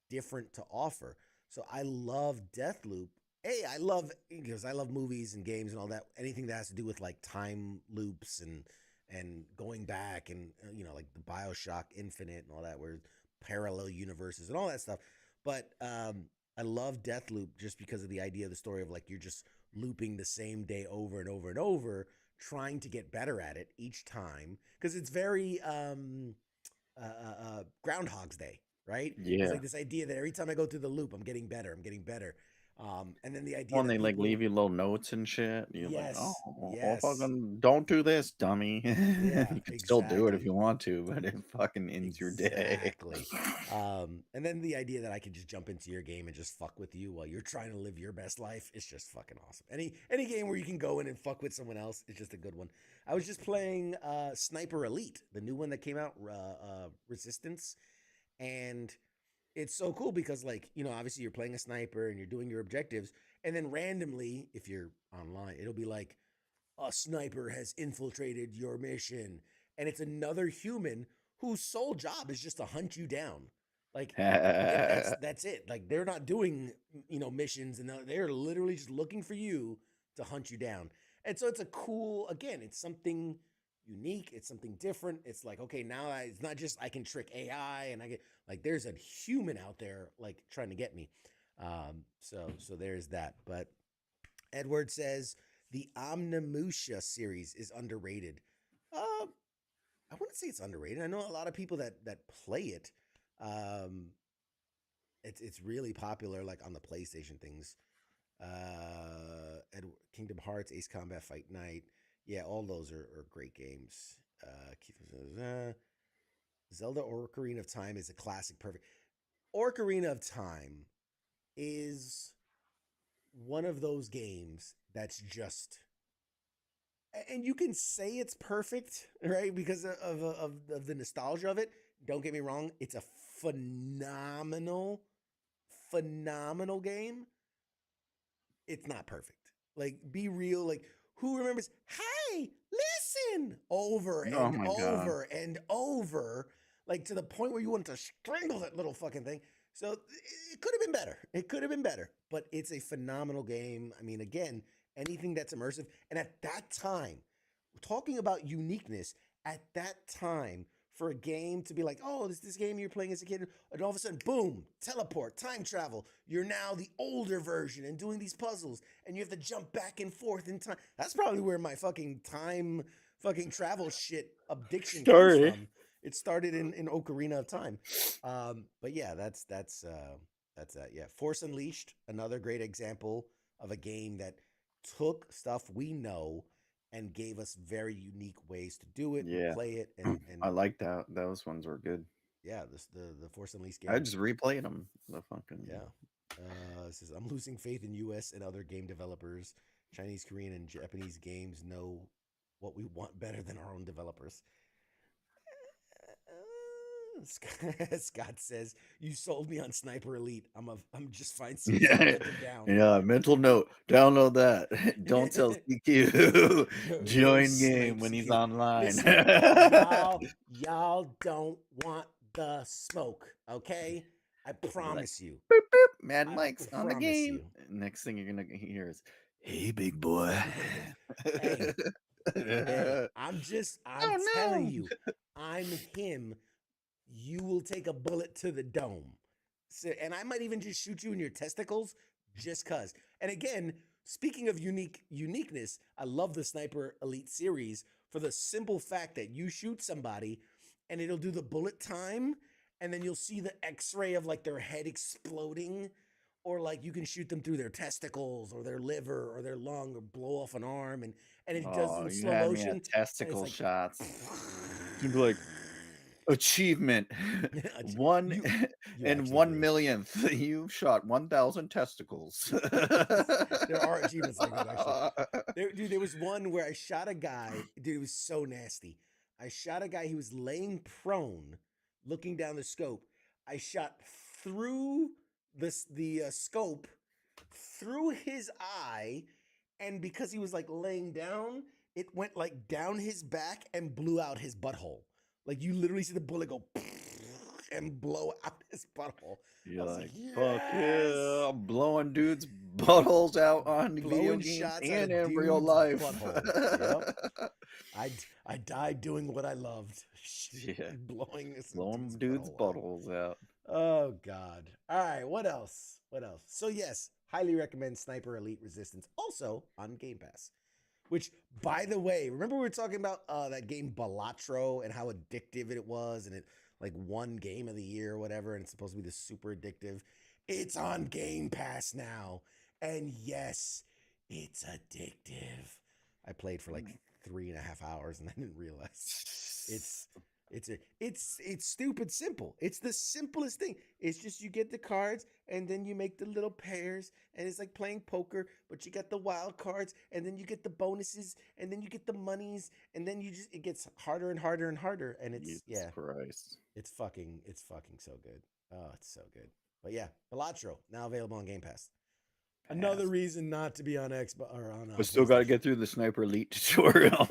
different to offer. So I love Deathloop. Hey, I love because I love movies and games and all that. Anything that has to do with like time loops and going back and like the BioShock Infinite and all that, where parallel universes and all that stuff. But I love Deathloop just because of the idea of the story of like you're just looping the same day over and over and over, trying to get better at it each time because it's very Groundhog's Day, right? It's Yeah. like this idea that every time I go through the loop, I'm getting better. I'm getting better. And then the idea When that they like leave people, you little notes and shit, you're like, oh, yes, well, yes, fucking don't do this, dummy. yeah, You can still do it if exactly. you want to, but it fucking ends your day. Exactly. And then the idea that I could just jump into your game and just fuck with you while you're trying to live your best life is just fucking awesome. Any game where you can go in and fuck with someone else is just a good one. I was just playing Sniper Elite, the new one that came out, Resistance, and it's so cool because like obviously you're playing a sniper and you're doing your objectives, and then randomly if you're online it'll be like a sniper has infiltrated your mission, and it's another human whose sole job is just to hunt you down. Like, and that's it. Like they're not doing missions, and they're literally just looking for you to hunt you down. And so it's a cool, again, it's something unique, it's something different. It's like, okay, now it's not just I can trick AI and I get like there's a human out there like trying to get me. So there's that. But Edward says the Omnimusha series is underrated. I wouldn't say it's underrated. I know a lot of people that play it. Um, it's really popular, like on the PlayStation things. Kingdom Hearts, Ace Combat Fight Night. Yeah, all those are great games. Zelda Ocarina of Time is a classic, perfect. Ocarina of Time is one of those games that's just, and you can say it's perfect, right? Because of the nostalgia of it. Don't get me wrong, it's a phenomenal, phenomenal game. It's not perfect. Like, be real. Like, who remembers, hey, listen, over Oh and my god. over and over, like to the point where you want to strangle that little fucking thing. So it could have been better. It could have been better, but it's a phenomenal game. I mean, again, anything that's immersive. And at that time, talking about uniqueness, at that time, for a game to be like, oh, this game you're playing as a kid, and all of a sudden, boom, teleport, time travel. You're now the older version and doing these puzzles, and you have to jump back and forth in time. That's probably where my fucking fucking travel shit addiction comes Sorry. from. It started in Ocarina of Time. But yeah, that's that. Yeah, Force Unleashed, another great example of a game that took stuff we know and gave us very unique ways to do it and Yeah. play it I and like that. Those ones were good. yeah, the Force Unleashed I games. just replayed them. The fucking Yeah. It says I'm losing faith in US and other game developers. Chinese, Korean, and Japanese games know what we want better than our own developers. Scott says, "You sold me on Sniper Elite. I'm just fine seeing yeah, hunted down." yeah. Mental note: download that. Don't tell CQ. No Join game when snipes he's here. online. Listen, y'all don't want the smoke, okay? I Be like, promise you. boop, boop, Mad I Mike's on the promise game. you. Next thing you're gonna hear is, "Hey, big boy." Hey, I'm telling Oh you, I'm him. You will take a bullet to the dome. So, and I might even just shoot you in your testicles just cuz. And again, speaking of uniqueness, I love the Sniper Elite series for the simple fact that you shoot somebody and it'll do the bullet time, and then you'll see the x-ray of like their head exploding, or like you can shoot them through their testicles or their liver or their lung or blow off an arm, and it does Oh, in you slow had me at motion, and it's testicle like shots. You'd be like, achievement one you you and actually one do. millionth. You shot 1,000 testicles. There are achievements like that actually. There was one where I shot a guy. Dude, it was so nasty. I shot a guy. He was laying prone, looking down the scope. I shot through the scope through his eye, and because he was like laying down, it went like down his back and blew out his butthole. Like you literally see the bullet go and blow out his butthole. You're like, yes! fuck yeah, I'm blowing dudes' buttholes out on video Blowing games shots and out of in real dudes' life. buttholes. Yep. I died doing what I loved. Yeah. Blowing Blowing dude's dudes' butthole out. buttholes out. Oh God. All right, what else? What else? So yes, highly recommend Sniper Elite Resistance, also on Game Pass. Which, by the way, remember we were talking about that game Balatro and how addictive it was, and it like won Game of the Year or whatever, and it's supposed to be this super addictive. It's on Game Pass now, and yes, it's addictive. I played for like 3.5 hours, and I didn't realize it's stupid simple. It's the simplest thing. It's just you get the cards and then you make the little pairs, and it's like playing poker, but you got the wild cards, and then you get the bonuses, and then you get the monies, and then it gets harder and harder and harder, and it's Jesus Christ. it's fucking so good. Oh, it's so good. But yeah, Balatro now available on Game Pass. Another reason not to be on Xbox or on. I still got to get through the Sniper Elite tutorial.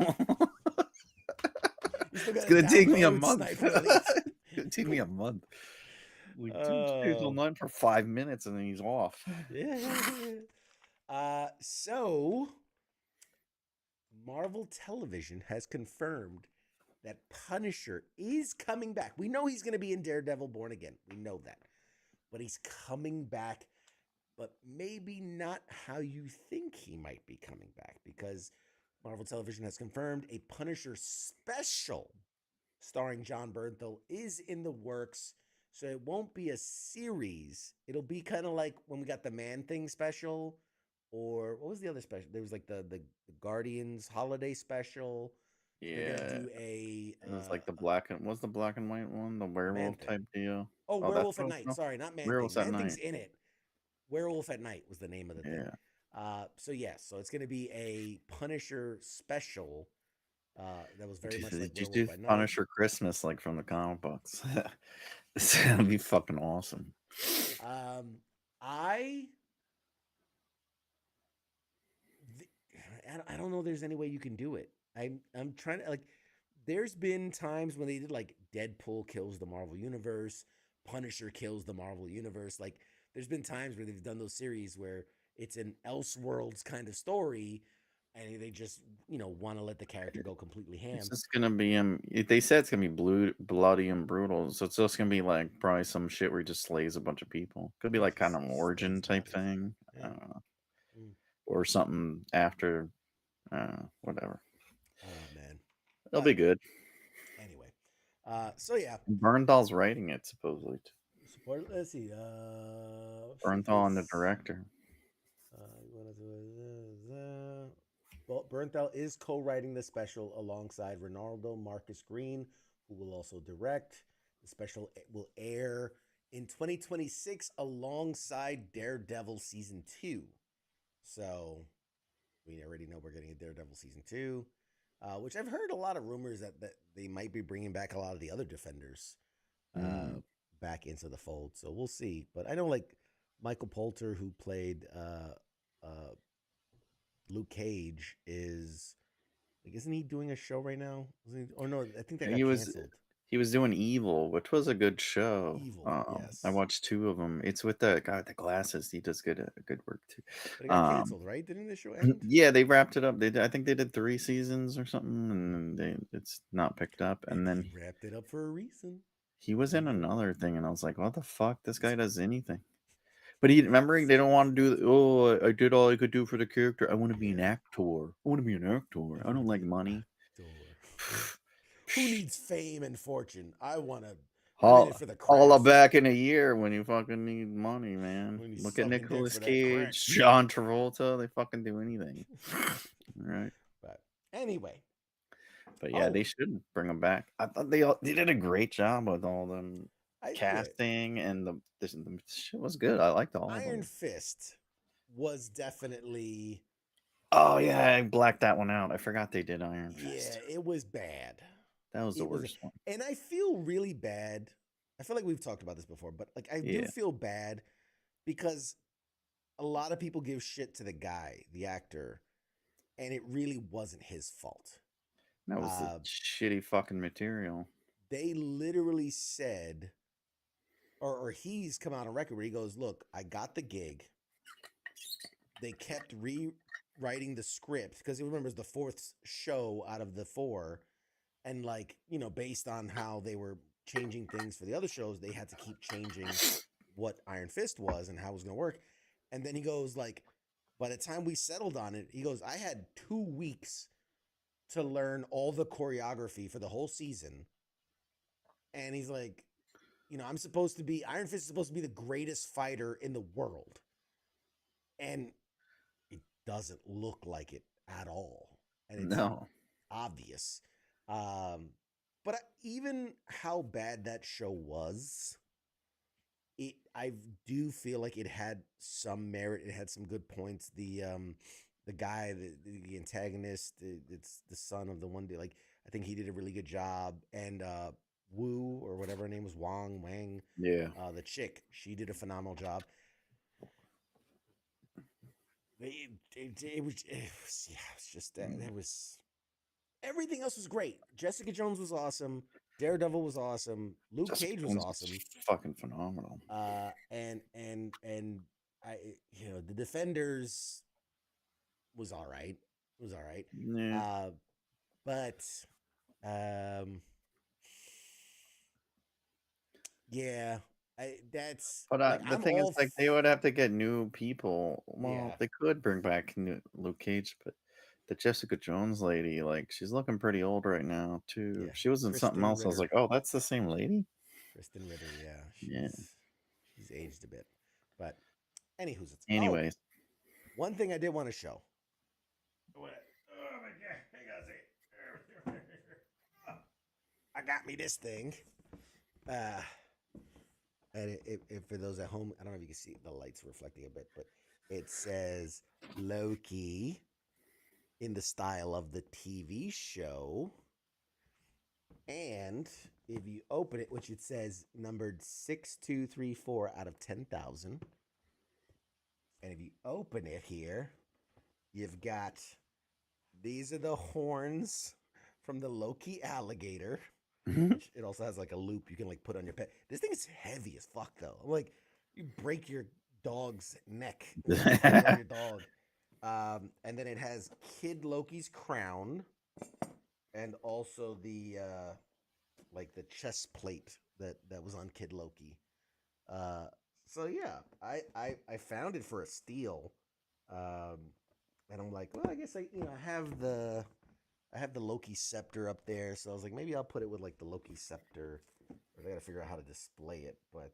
It's gonna take me a month. It's gonna take me a month. We stays online for 5 minutes and then he's off. Yeah. So Marvel Television has confirmed that Punisher is coming back. We know he's going to be in Daredevil Born Again. We know that. But he's coming back, but maybe not how you think he might be coming back, because Marvel Television has confirmed a Punisher special starring John Bernthal is in the works. So it won't be a series. It'll be kind of like when we got the Man-Thing special, or what was the other special? There was like the Guardians holiday special. Yeah. They're gonna do a. It was like the black and white one, the werewolf type deal. Oh, Werewolf at Night. Sorry, not Man-Thing. Werewolf at Man-Thing's Night. in it. Werewolf at Night was the name of the thing. So yes, so it's gonna be a Punisher special. That was very much like just Werewolf do at Night. Punisher Christmas like from the comic books. It's gonna be fucking awesome. I don't know if there's any way you can do it. I'm trying to, like, there's been times when they did like Deadpool kills the Marvel Universe, Punisher kills the Marvel Universe. Like there's been times where they've done those series where it's an Elseworlds kind of story, and they just want to let the character go completely ham. It's just gonna be they said it's gonna be bloody and brutal, so it's just gonna be like probably some shit where he just slays a bunch of people. Could be like kind of origin type thing. I don't know. Or something after whatever. Oh man, it'll be good. Anyway, so yeah, Bernthal's writing it supposedly. Let's see. Bernthal and the director. Bernthal is co-writing the special alongside Ronaldo Marcus Green, who will also direct. The special will air in 2026 alongside Daredevil Season 2. So we already know we're getting a Daredevil Season 2, which I've heard a lot of rumors that they might be bringing back a lot of the other Defenders back into the fold. So we'll see. But I know like Michael Poulter, who played Luke Cage, is like, isn't he doing a show right now? Or no, I think that got canceled. He was doing Evil, which was a good show. Yes. I watched 2 of them. It's with the guy with the glasses. He does good work too. But it got canceled, right? Didn't the show end? Yeah, they wrapped it up. I think they did 3 seasons or something, and it's not picked up. And then he wrapped it up for a reason. He was in another thing, and I was like, "What the fuck? This guy does anything." But remember, they don't want to do. Oh, I did all I could do for the character. I want to be an actor. I don't like money. Who needs fame and fortune? I want to. For the all back in a year when you fucking need money, man. Look at Nicolas Cage, John Travolta. They fucking do anything. Right. But anyway. But yeah, they should bring them back. I thought they did a great job with all them casting, and the shit was good. I liked all of them. Iron Fist was definitely. Oh yeah, I blacked that one out. I forgot they did Iron Fist. Yeah, it was bad. That was the worst one. And I feel really bad I feel like we've talked about this before, but like I do Yeah, feel bad because a lot of people give shit to the guy, the actor, and it really wasn't his fault. that was the Uh, shitty fucking material. they literally said, or he's come out on record where he goes, "Look, I got the gig. They kept rewriting the script because he remembers the fourth show out of the four, and like based on how they were changing things for the other shows, they had to keep changing what Iron Fist was and how it was going to work." And then he goes like, by the time we settled on it, he goes, "I had 2 weeks to learn all the choreography for the whole season." And he's like, I'm supposed to be Iron Fist is supposed to be the greatest fighter in the world, and it doesn't look like it at all, and it's No, obvious. Um, but even how bad that show was, I do feel like it had some merit. It had some good points. The guy, the antagonist, it's the son of the one dude. Like I think he did a really good job, and Wu or whatever her name was, Wang, yeah, the chick, she did a phenomenal job. It was yeah, it's just that it was everything else was great. Jessica Jones was awesome. Daredevil was awesome. Luke Jessica Cage was Jones awesome. is fucking phenomenal. And I, the Defenders was all right. It was all right. Yeah, Uh, but um, yeah, that's but like the I'm thing is, all like, they would have to get new people. Well, yeah, they could bring back Luke Cage, but the Jessica Jones lady, like, she's looking pretty old right now too. yeah. She was in something Kristen else. I was Ritter, like, oh, that's the same lady. Kristen Ritter. Yeah, Yeah. she's aged a bit, but anywho's it's Anyways, one thing I did want to show. What? Oh my god! I gotta see. I got me this thing. Uh, and for those at home, I don't know if you can see the lights reflecting a bit, but it says Loki in the style of the TV show. And if you open it, which it says numbered 6234 out of 10,000. And if you open it here, you've got these are the horns from the Loki alligator, which it also has like a loop you can like put on your pet. This thing is heavy as fuck though. I'm like, you break your dog's neck when you put it on your dog. And then it has Kid Loki's crown, and also the like the chest plate that was on Kid Loki. Uh, so yeah, I found it for a steal, um, and I'm like, well, I guess I have the Loki scepter up there, so I was like, maybe I'll put it with like the Loki scepter. But I got to figure out how to display it. But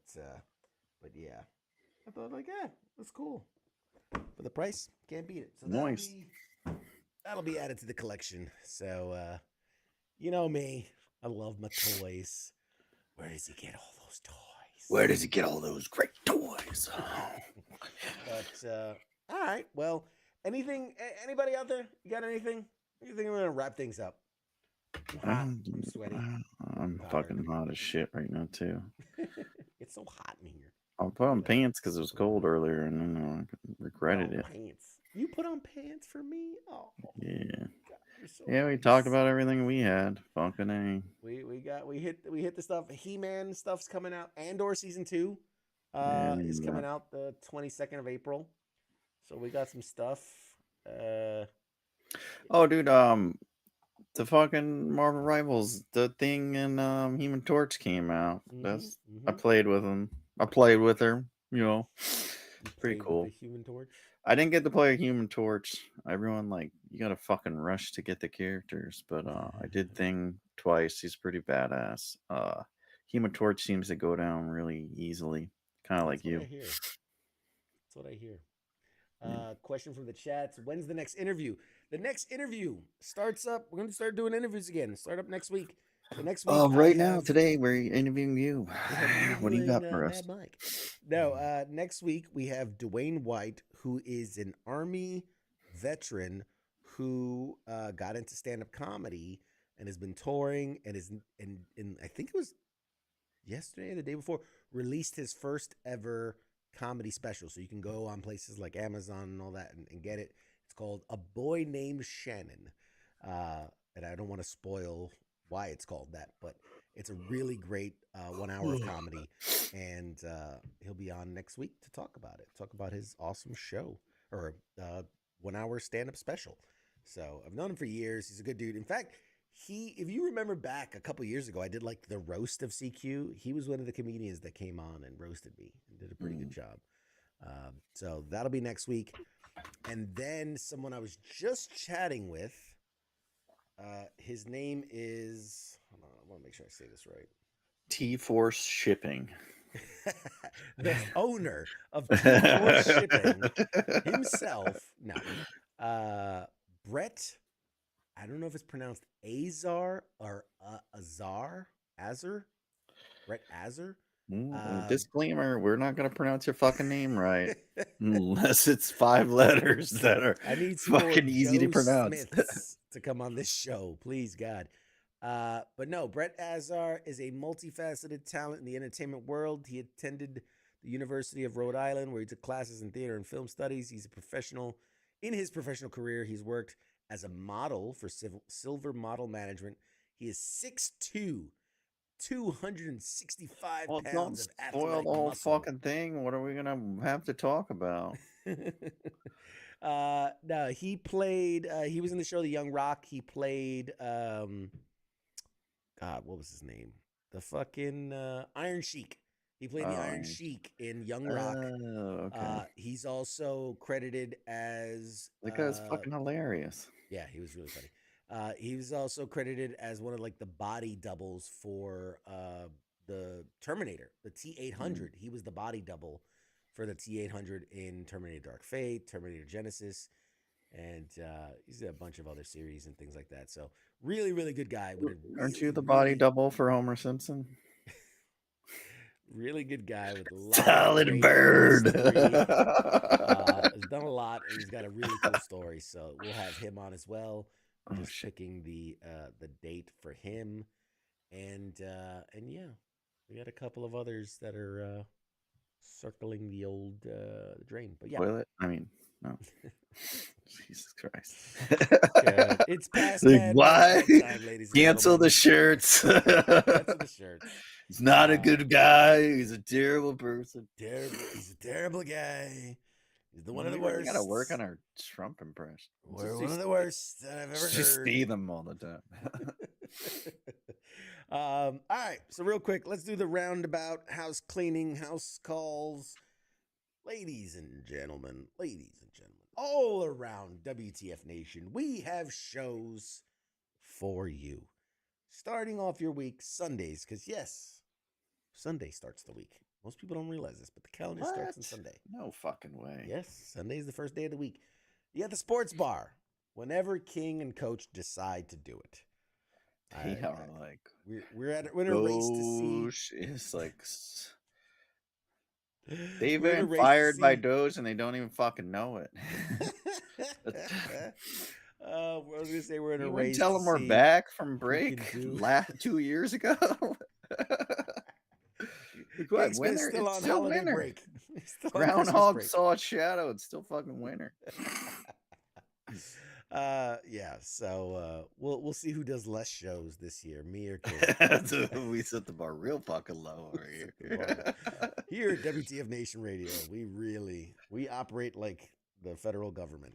yeah, I thought like, yeah, that's cool for the price. Can't beat it. So nice. that'll be added to the collection. So you know me, I love my toys. Where does he get all those toys? Where does he get all those great toys? But all right, well, anybody out there? You got anything? You think I'm gonna wrap things up? I'm hot. I'm sweaty. I'm I'm fucking hot as shit right now too. It's so hot in here. I'll put on pants because it was cold earlier, and then I regretted it. Pants. You put on pants for me? Oh, Yeah, God, you're so yeah. We nice. talked about everything we had. Fucking a. We hit the stuff. He-Man stuff's coming out. Andor season 2 Yeah, is coming out the 22nd of April. So we got some stuff. Oh, dude. The fucking Marvel Rivals, the thing in Human Torch came out. I played with him. I played with her. Pretty cool. With the Human Torch. I didn't get to play a Human Torch. Everyone like you got to fucking rush to get the characters, but I did Thing twice. He's pretty badass. Human Torch seems to go down really easily, kind of like you. That's what I hear. Question from the chats. When's the next interview? The next interview starts up. We're going to start doing interviews again. Start up next week. The next week. Right now, today, we're interviewing you. What do you got for us? No, next week we have Dwayne White, who is an Army veteran who got into stand-up comedy and has been touring and is in I think it was yesterday or the day before, released his first ever comedy special. So you can go on places like Amazon and all that and get it. It's called A Boy Named Shannon. And I don't want to spoil why it's called that, but it's a really great 1 hour of comedy. And he'll be on next week to talk about his awesome show or 1 hour stand up special. So I've known him for years. He's a good dude. In fact, if you remember back a couple years ago, I did like the roast of CQ. He was one of the comedians that came on and roasted me and did a pretty good job. So that'll be next week. And then someone I was just chatting with, his name is, hold on, I want to make sure I say this right. T-Force Shipping. The owner of T-Force Shipping himself. No. Brett, I don't know if it's pronounced Azar or Azar. Brett Azar. Disclaimer, we're not going to pronounce your fucking name right unless it's 5 letters that are fucking easy to pronounce. Smiths to come on this show, please, God. But no, Brett Azar is a multifaceted talent in the entertainment world. He attended the University of Rhode Island, where he took classes in theater and film studies. He's a professional. In his professional career, he's worked as a model for Silver Model Management. He is 6'2", 265 pounds of athletic spoil the whole muscle. fucking thing. What are we gonna have to talk about? No, he played. He was in the show The Young Rock. He played. God, what was his name? The fucking Iron Sheik. He played the Iron Sheik in Young Rock. Okay. He's also credited as. That guy's fucking hilarious. Yeah, he was really funny. He was also credited as one of like the body doubles for the Terminator, the T-800. He was the body double for the T-800 in Terminator Dark Fate, Terminator Genesis, and he's in a bunch of other series and things like that. So really, really good guy. Aren't you the body double for Homer Simpson? Really good guy with a lot solid of bird. Has done a lot, and he's got a really cool story. So we'll have him on as well. I'm just picking the date for him, and yeah, we got a couple of others that are circling the old drain. But yeah, toilet. I mean, no. Jesus Christ! It's past like, why time, ladies. Cancel the shirts. Cancel the shirts. He's not a good guy. He's a terrible person. He's a terrible guy. He's one of the worst. We gotta work on our Trump impression. We're one of the worst that I've ever heard. Just say them all the time. All right. So real quick, let's do the roundabout house cleaning, house calls. Ladies and gentlemen, all around WTF Nation, we have shows for you. Starting off your week, Sundays, because yes, Sunday starts the week. Most people don't realize this, but the calendar starts on Sunday. No fucking way. Yes, Sunday is the first day of the week. You got the sports bar. Whenever King and Coach decide to do it. We're in a race to see. It's like they've been fired by Doge and they don't even fucking know it. I was gonna say we're in a race. Tell them we're back from break 2 years ago. It's still winter. Break. Groundhog saw its shadow. It's still fucking winter. Yeah. So we'll see who does less shows this year, me or King. We set the bar real fucking low over here. Here at WTF Nation Radio, we operate like the federal government.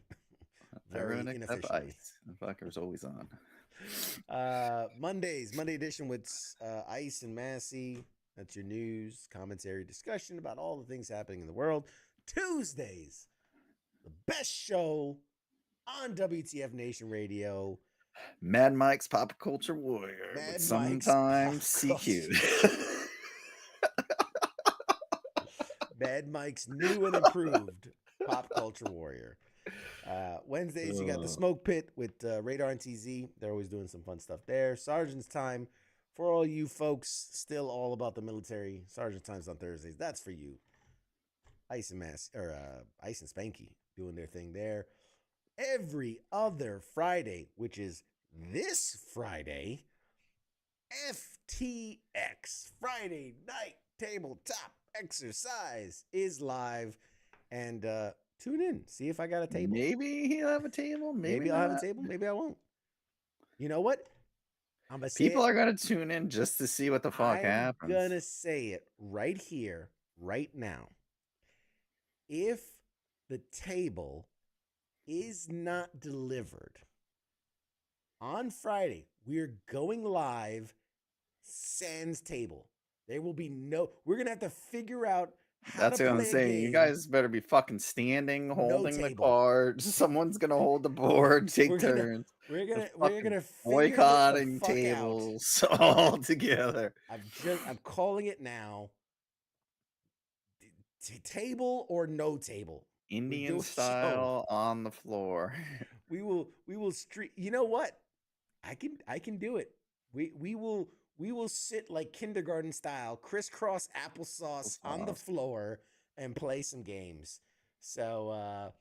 Very inefficiently. The fucker's always on. Monday edition with Ice and Massey. That's your news, commentary, discussion about all the things happening in the world. Tuesdays, the best show on WTF Nation Radio. Mad Mike's Pop Culture Warrior. Sometimes CQ. Mad Mike's new and improved Pop Culture Warrior. Wednesdays, you got the Smoke Pit with Radar and TZ. They're always doing some fun stuff there. Sergeant's Time. For all you folks still all about the military, Sergeant Time's on Thursdays. That's for you. Ice and Spanky doing their thing there. Every other Friday, which is this Friday, FTX, FTX Friday Night Tabletop Exercise is live. And tune in. See if I got a table. Maybe he'll have a table. Maybe I'll have a table. Maybe I won't. You know what? I'm gonna say people are gonna tune in just to see what the fuck happens. I'm gonna say it right here, right now. If the table is not delivered on Friday, we're going live sans table. There will be we're gonna have to figure out That's what I'm saying. You guys better be fucking standing, holding the cards. Someone's gonna hold the board, take turns. We're gonna boycotting tables all together. I'm calling it now. Table or no table. Indian style on the floor. We will street. You know what? I can do it. We will sit like kindergarten style, crisscross applesauce on the floor and play some games. So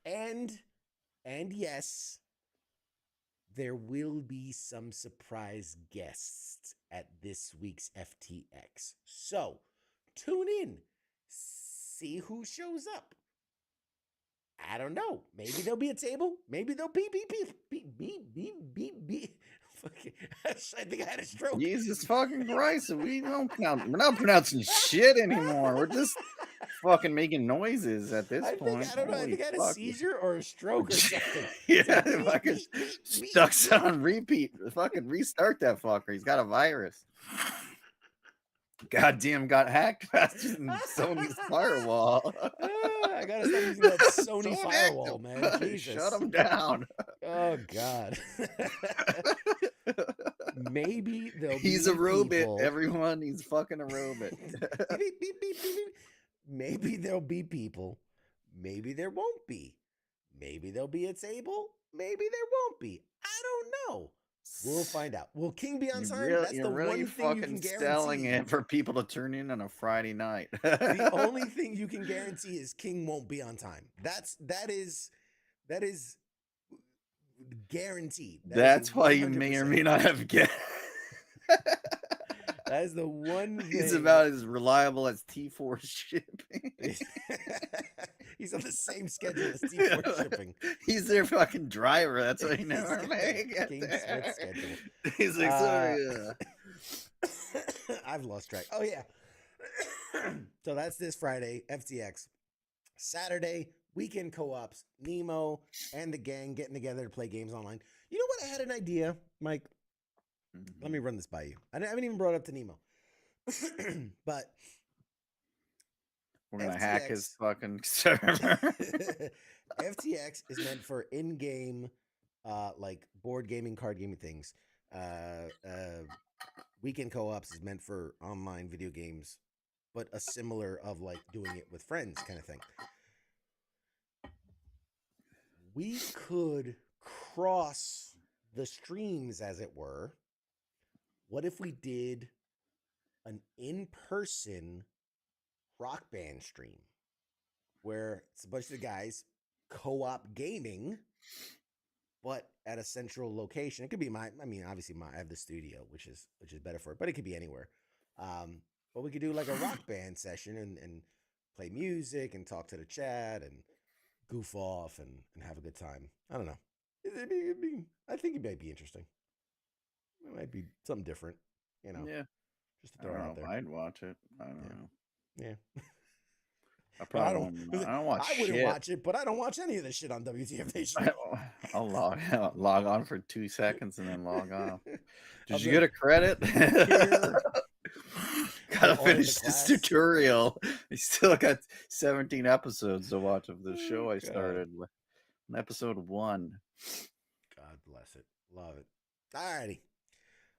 and yes, there will be some surprise guests at this week's FTX. So tune in, see who shows up. I don't know. Maybe there'll be a table. Maybe there'll be. I think I had a stroke. Jesus fucking Christ. We don't count. We're not pronouncing shit anymore. We're just fucking making noises at this point. I don't know. I think I had a seizure or a stroke or something. Yeah, fucking stuck on repeat. Fucking restart that fucker. He's got a virus. Goddamn, got hacked faster than Sony's firewall. I gotta stop using that Sony firewall, man. Jesus. Shut him down. Oh God. Maybe he's a robot, everyone. He's fucking a robot. Maybe there'll be people. Maybe there won't be. Maybe there'll be a table. Maybe there won't be. I don't know. We'll find out. Will King be on time? That's the really one thing you can guarantee. Selling it for people to turn in on a Friday night. The only thing you can guarantee is King won't be on time. That is guaranteed. That's why you may or may not have guessed. That is the one thing. He's about as reliable as T4 shipping. He's on the same schedule as T4 shipping. He's their fucking driver. That's why he never makes schedule. He's like, sorry. I've lost track. Oh, yeah. So that's this Friday, FTX. Saturday, weekend co-ops, Nemo and the gang getting together to play games online. You know what? I had an idea, Mike. Let me run this by you. I haven't even brought it up to Nemo. But we're going to hack his fucking server. FTX is meant for in-game, like board gaming, card gaming things. Weekend co-ops is meant for online video games, but a similar of like doing it with friends kind of thing. We could cross the streams, as it were. What if we did an in-person Rock Band stream where it's a bunch of guys co-op gaming, but at a central location? It could be obviously I have the studio, which is better for it, but it could be anywhere. But we could do like a Rock Band session and play music and talk to the chat and goof off and have a good time. I don't know. I think it might be interesting. It might be something different, you know. Yeah. Just to throw it out there. I'd watch it. I don't know. Yeah. I don't watch shit. I wouldn't watch it, but I don't watch any of this shit on WTF Nation. I'll log on for 2 seconds and then log off. Did you get a credit? Gotta finish this tutorial. I still got 17 episodes to watch of the show I started with. Episode 1. God bless it. Love it. Alrighty.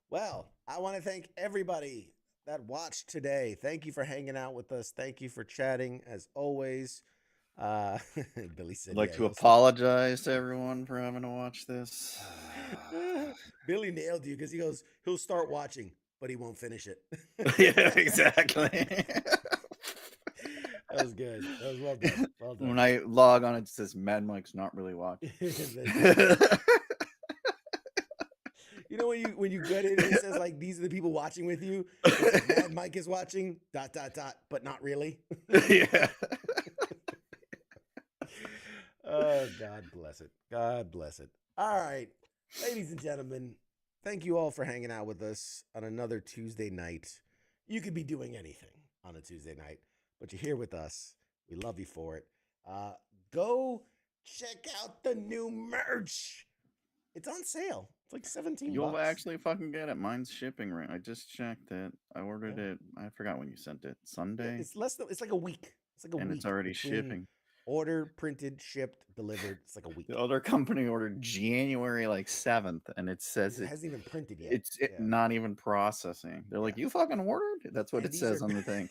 Well, I want to thank everybody that watched today. Thank you for hanging out with us. Thank you for chatting as always. Billy said, I'd like to apologize to everyone for having to watch this. Billy nailed you because he goes, he'll start watching, but he won't finish it. Yeah, exactly. That was good. That was well done. Well done. When I log on, it says Mad Mike's not really watching. You know when you get it and it says like these are the people watching with you. It's like Mad Mike is watching. ... But not really. Yeah. Oh, God bless it. God bless it. All right, ladies and gentlemen, thank you all for hanging out with us on another Tuesday night. You could be doing anything on a Tuesday night, but you're here with us. We love you for it. Go check out the new merch. It's on sale. It's like 17 You'll bucks. actually fucking get it. Mine's shipping right. I just checked it. I ordered it. I forgot when you sent it. Sunday? It's less than, it's like a week. It's like a And week it's already between shipping. order, printed, shipped, delivered. It's like a week. The other company ordered January like 7th, and it says It hasn't even printed yet. it's not even processing. They're like, you fucking ordered? That's what And it these says are on the thing.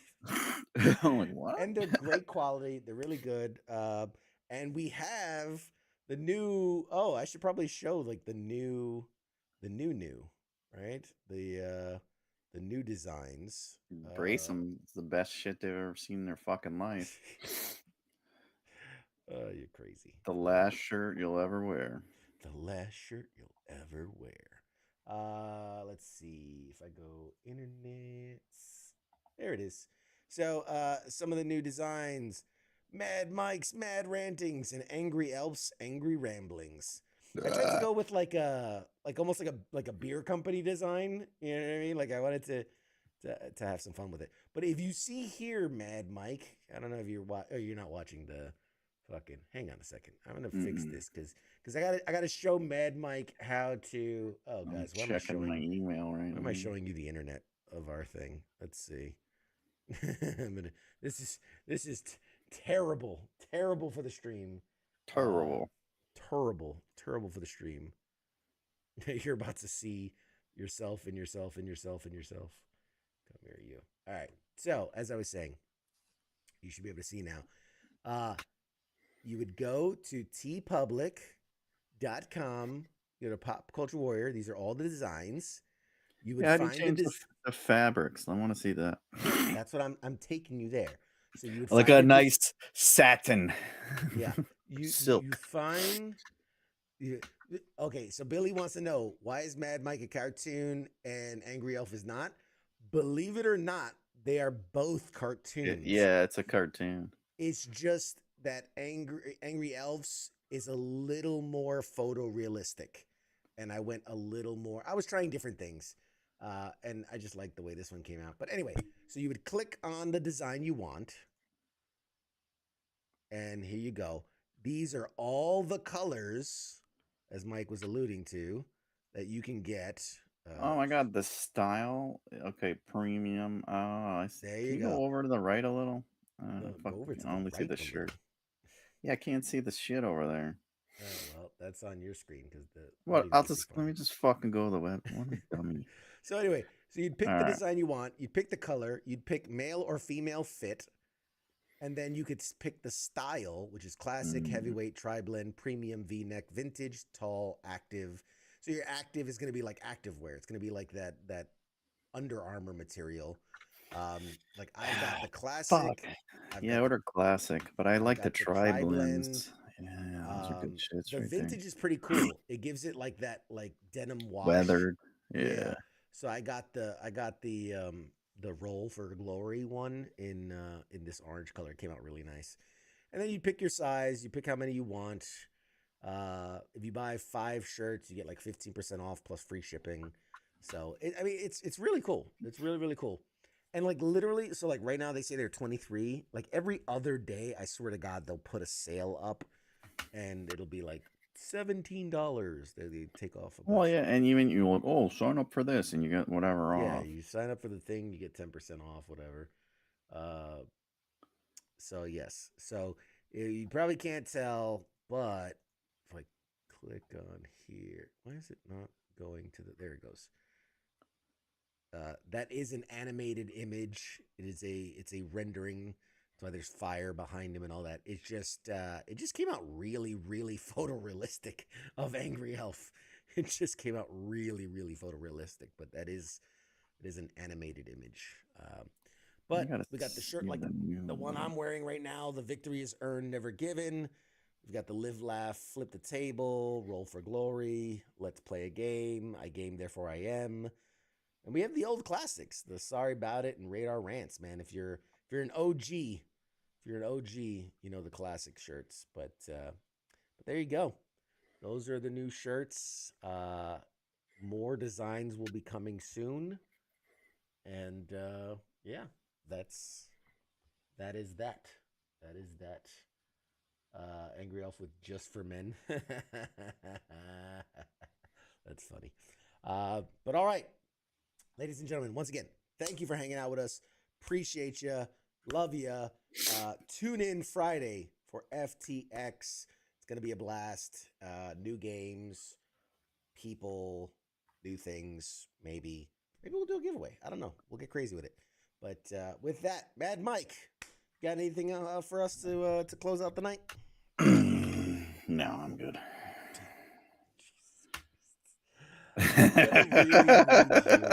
I'm like, what? and they're great quality. They're really good. And we have the new. Oh, I should probably show like the new, right? The new designs. Brace them. It's the best shit they've ever seen in their fucking life. Oh, you're crazy. The last shirt you'll ever wear. The last shirt you'll ever wear. Let's see if I go internet. There it is. So, some of the new designs: Mad Mike's Mad Rantings and Angry Elf's Angry Ramblings. I tried to go with like almost like a beer company design. You know what I mean? Like I wanted to have some fun with it. But if you see here, Mad Mike, I don't know if you're not watching the fucking. Hang on a second. I'm gonna fix this because I gotta show Mad Mike how to. Oh, guys, I'm checking my email right now. Why am I showing you the internet of our thing? Let's see. This is terrible for the stream. Terrible. Terrible for the stream. You're about to see yourself and yourself and yourself and yourself. Come here, you. All right. So as I was saying, you should be able to see now. You would go to tpublic.com. You go to Pop Culture Warrior. These are all the designs. You would find the fabrics. I want to see that. That's what I'm taking you there. So you would like a nice satin. Yeah. Silk. You find. Okay, so Billy wants to know, why is Mad Mike a cartoon and Angry Elf is not? Believe it or not, they are both cartoons. Yeah, it's a cartoon. It's just that Angry Elves is a little more photorealistic, and I went a little more. I was trying different things, and I just liked the way this one came out. But anyway, so you would click on the design you want, and here you go. These are all the colors, as Mike was alluding to, that you can get. Oh my God, the style. Okay, premium. Oh, I see. There you go. Go over to the right a little. Go over to I only see the shirt. Yeah, I can't see the shit over there. Well, that's on your screen because the. What? Let me just fucking go to the web. What a dummy. So anyway, so you'd pick the design you want. You'd pick the color. You'd pick male or female fit. And then you could pick the style, which is classic, heavyweight, tri-blend, premium, V-neck, vintage, tall, active. So your active is going to be like active wear. It's going to be like that Under Armour material. Like I've got the classic. I ordered classic, but I like the tri-blends. Yeah, those are good shits. The vintage is pretty cool. It gives it like that denim wash. Weathered. Yeah. So I got the Roll for Glory one in this orange color. It came out really nice. And then you pick your size, you pick how many you want. If you buy 5 shirts, you get like 15% off plus free shipping. So it's really cool. It's really, really cool. And like literally, so like right now they say they're 23. Like every other day, I swear to God, they'll put a sale up and it'll be like $17. They take off. Well, yeah, and even you like, oh, sign up for this, and you get whatever off. Yeah, you sign up for the thing, you get 10% off, whatever. So yes, so you probably can't tell, but if I click on here, why is it not going to the? There it goes. That is an animated image. It's a rendering. That's why there's fire behind him and all that. It just came out really, really photorealistic of Angry Elf. It just came out really, really photorealistic. But it is an animated image. But we got the shirt like the one I'm wearing right now. The victory is earned, never given. We've got the live, laugh, flip the table, roll for glory, let's play a game, I game, therefore I am. And we have the old classics, the sorry about it and radar rants, man. If you're an OG, you know the classic shirts. But there you go. Those are the new shirts. More designs will be coming soon. And yeah, that is that. That is that. Angry Elf with Just for Men. That's funny. But all right, ladies and gentlemen, once again, thank you for hanging out with us. Appreciate you. Love you. Tune in Friday for FTX. It's going to be a blast. New games, people, new things, maybe. Maybe we'll do a giveaway. I don't know. We'll get crazy with it. But with that, Mad Mike, got anything for us to close out the night? No, I'm good. Really need you to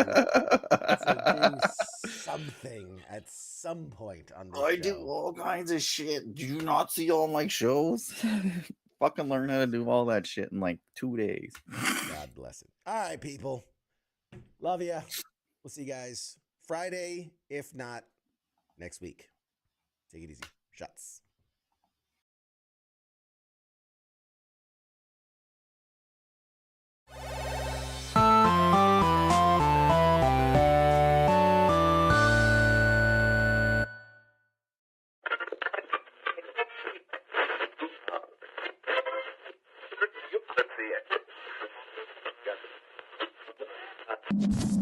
do something at some point on this show. I do all kinds of shit. Do you not see all my shows? Fucking learn how to do all that shit in like 2 days. God bless it. All right, people. Love ya. We'll see you guys Friday, if not next week. Take it easy. Shots. That's it.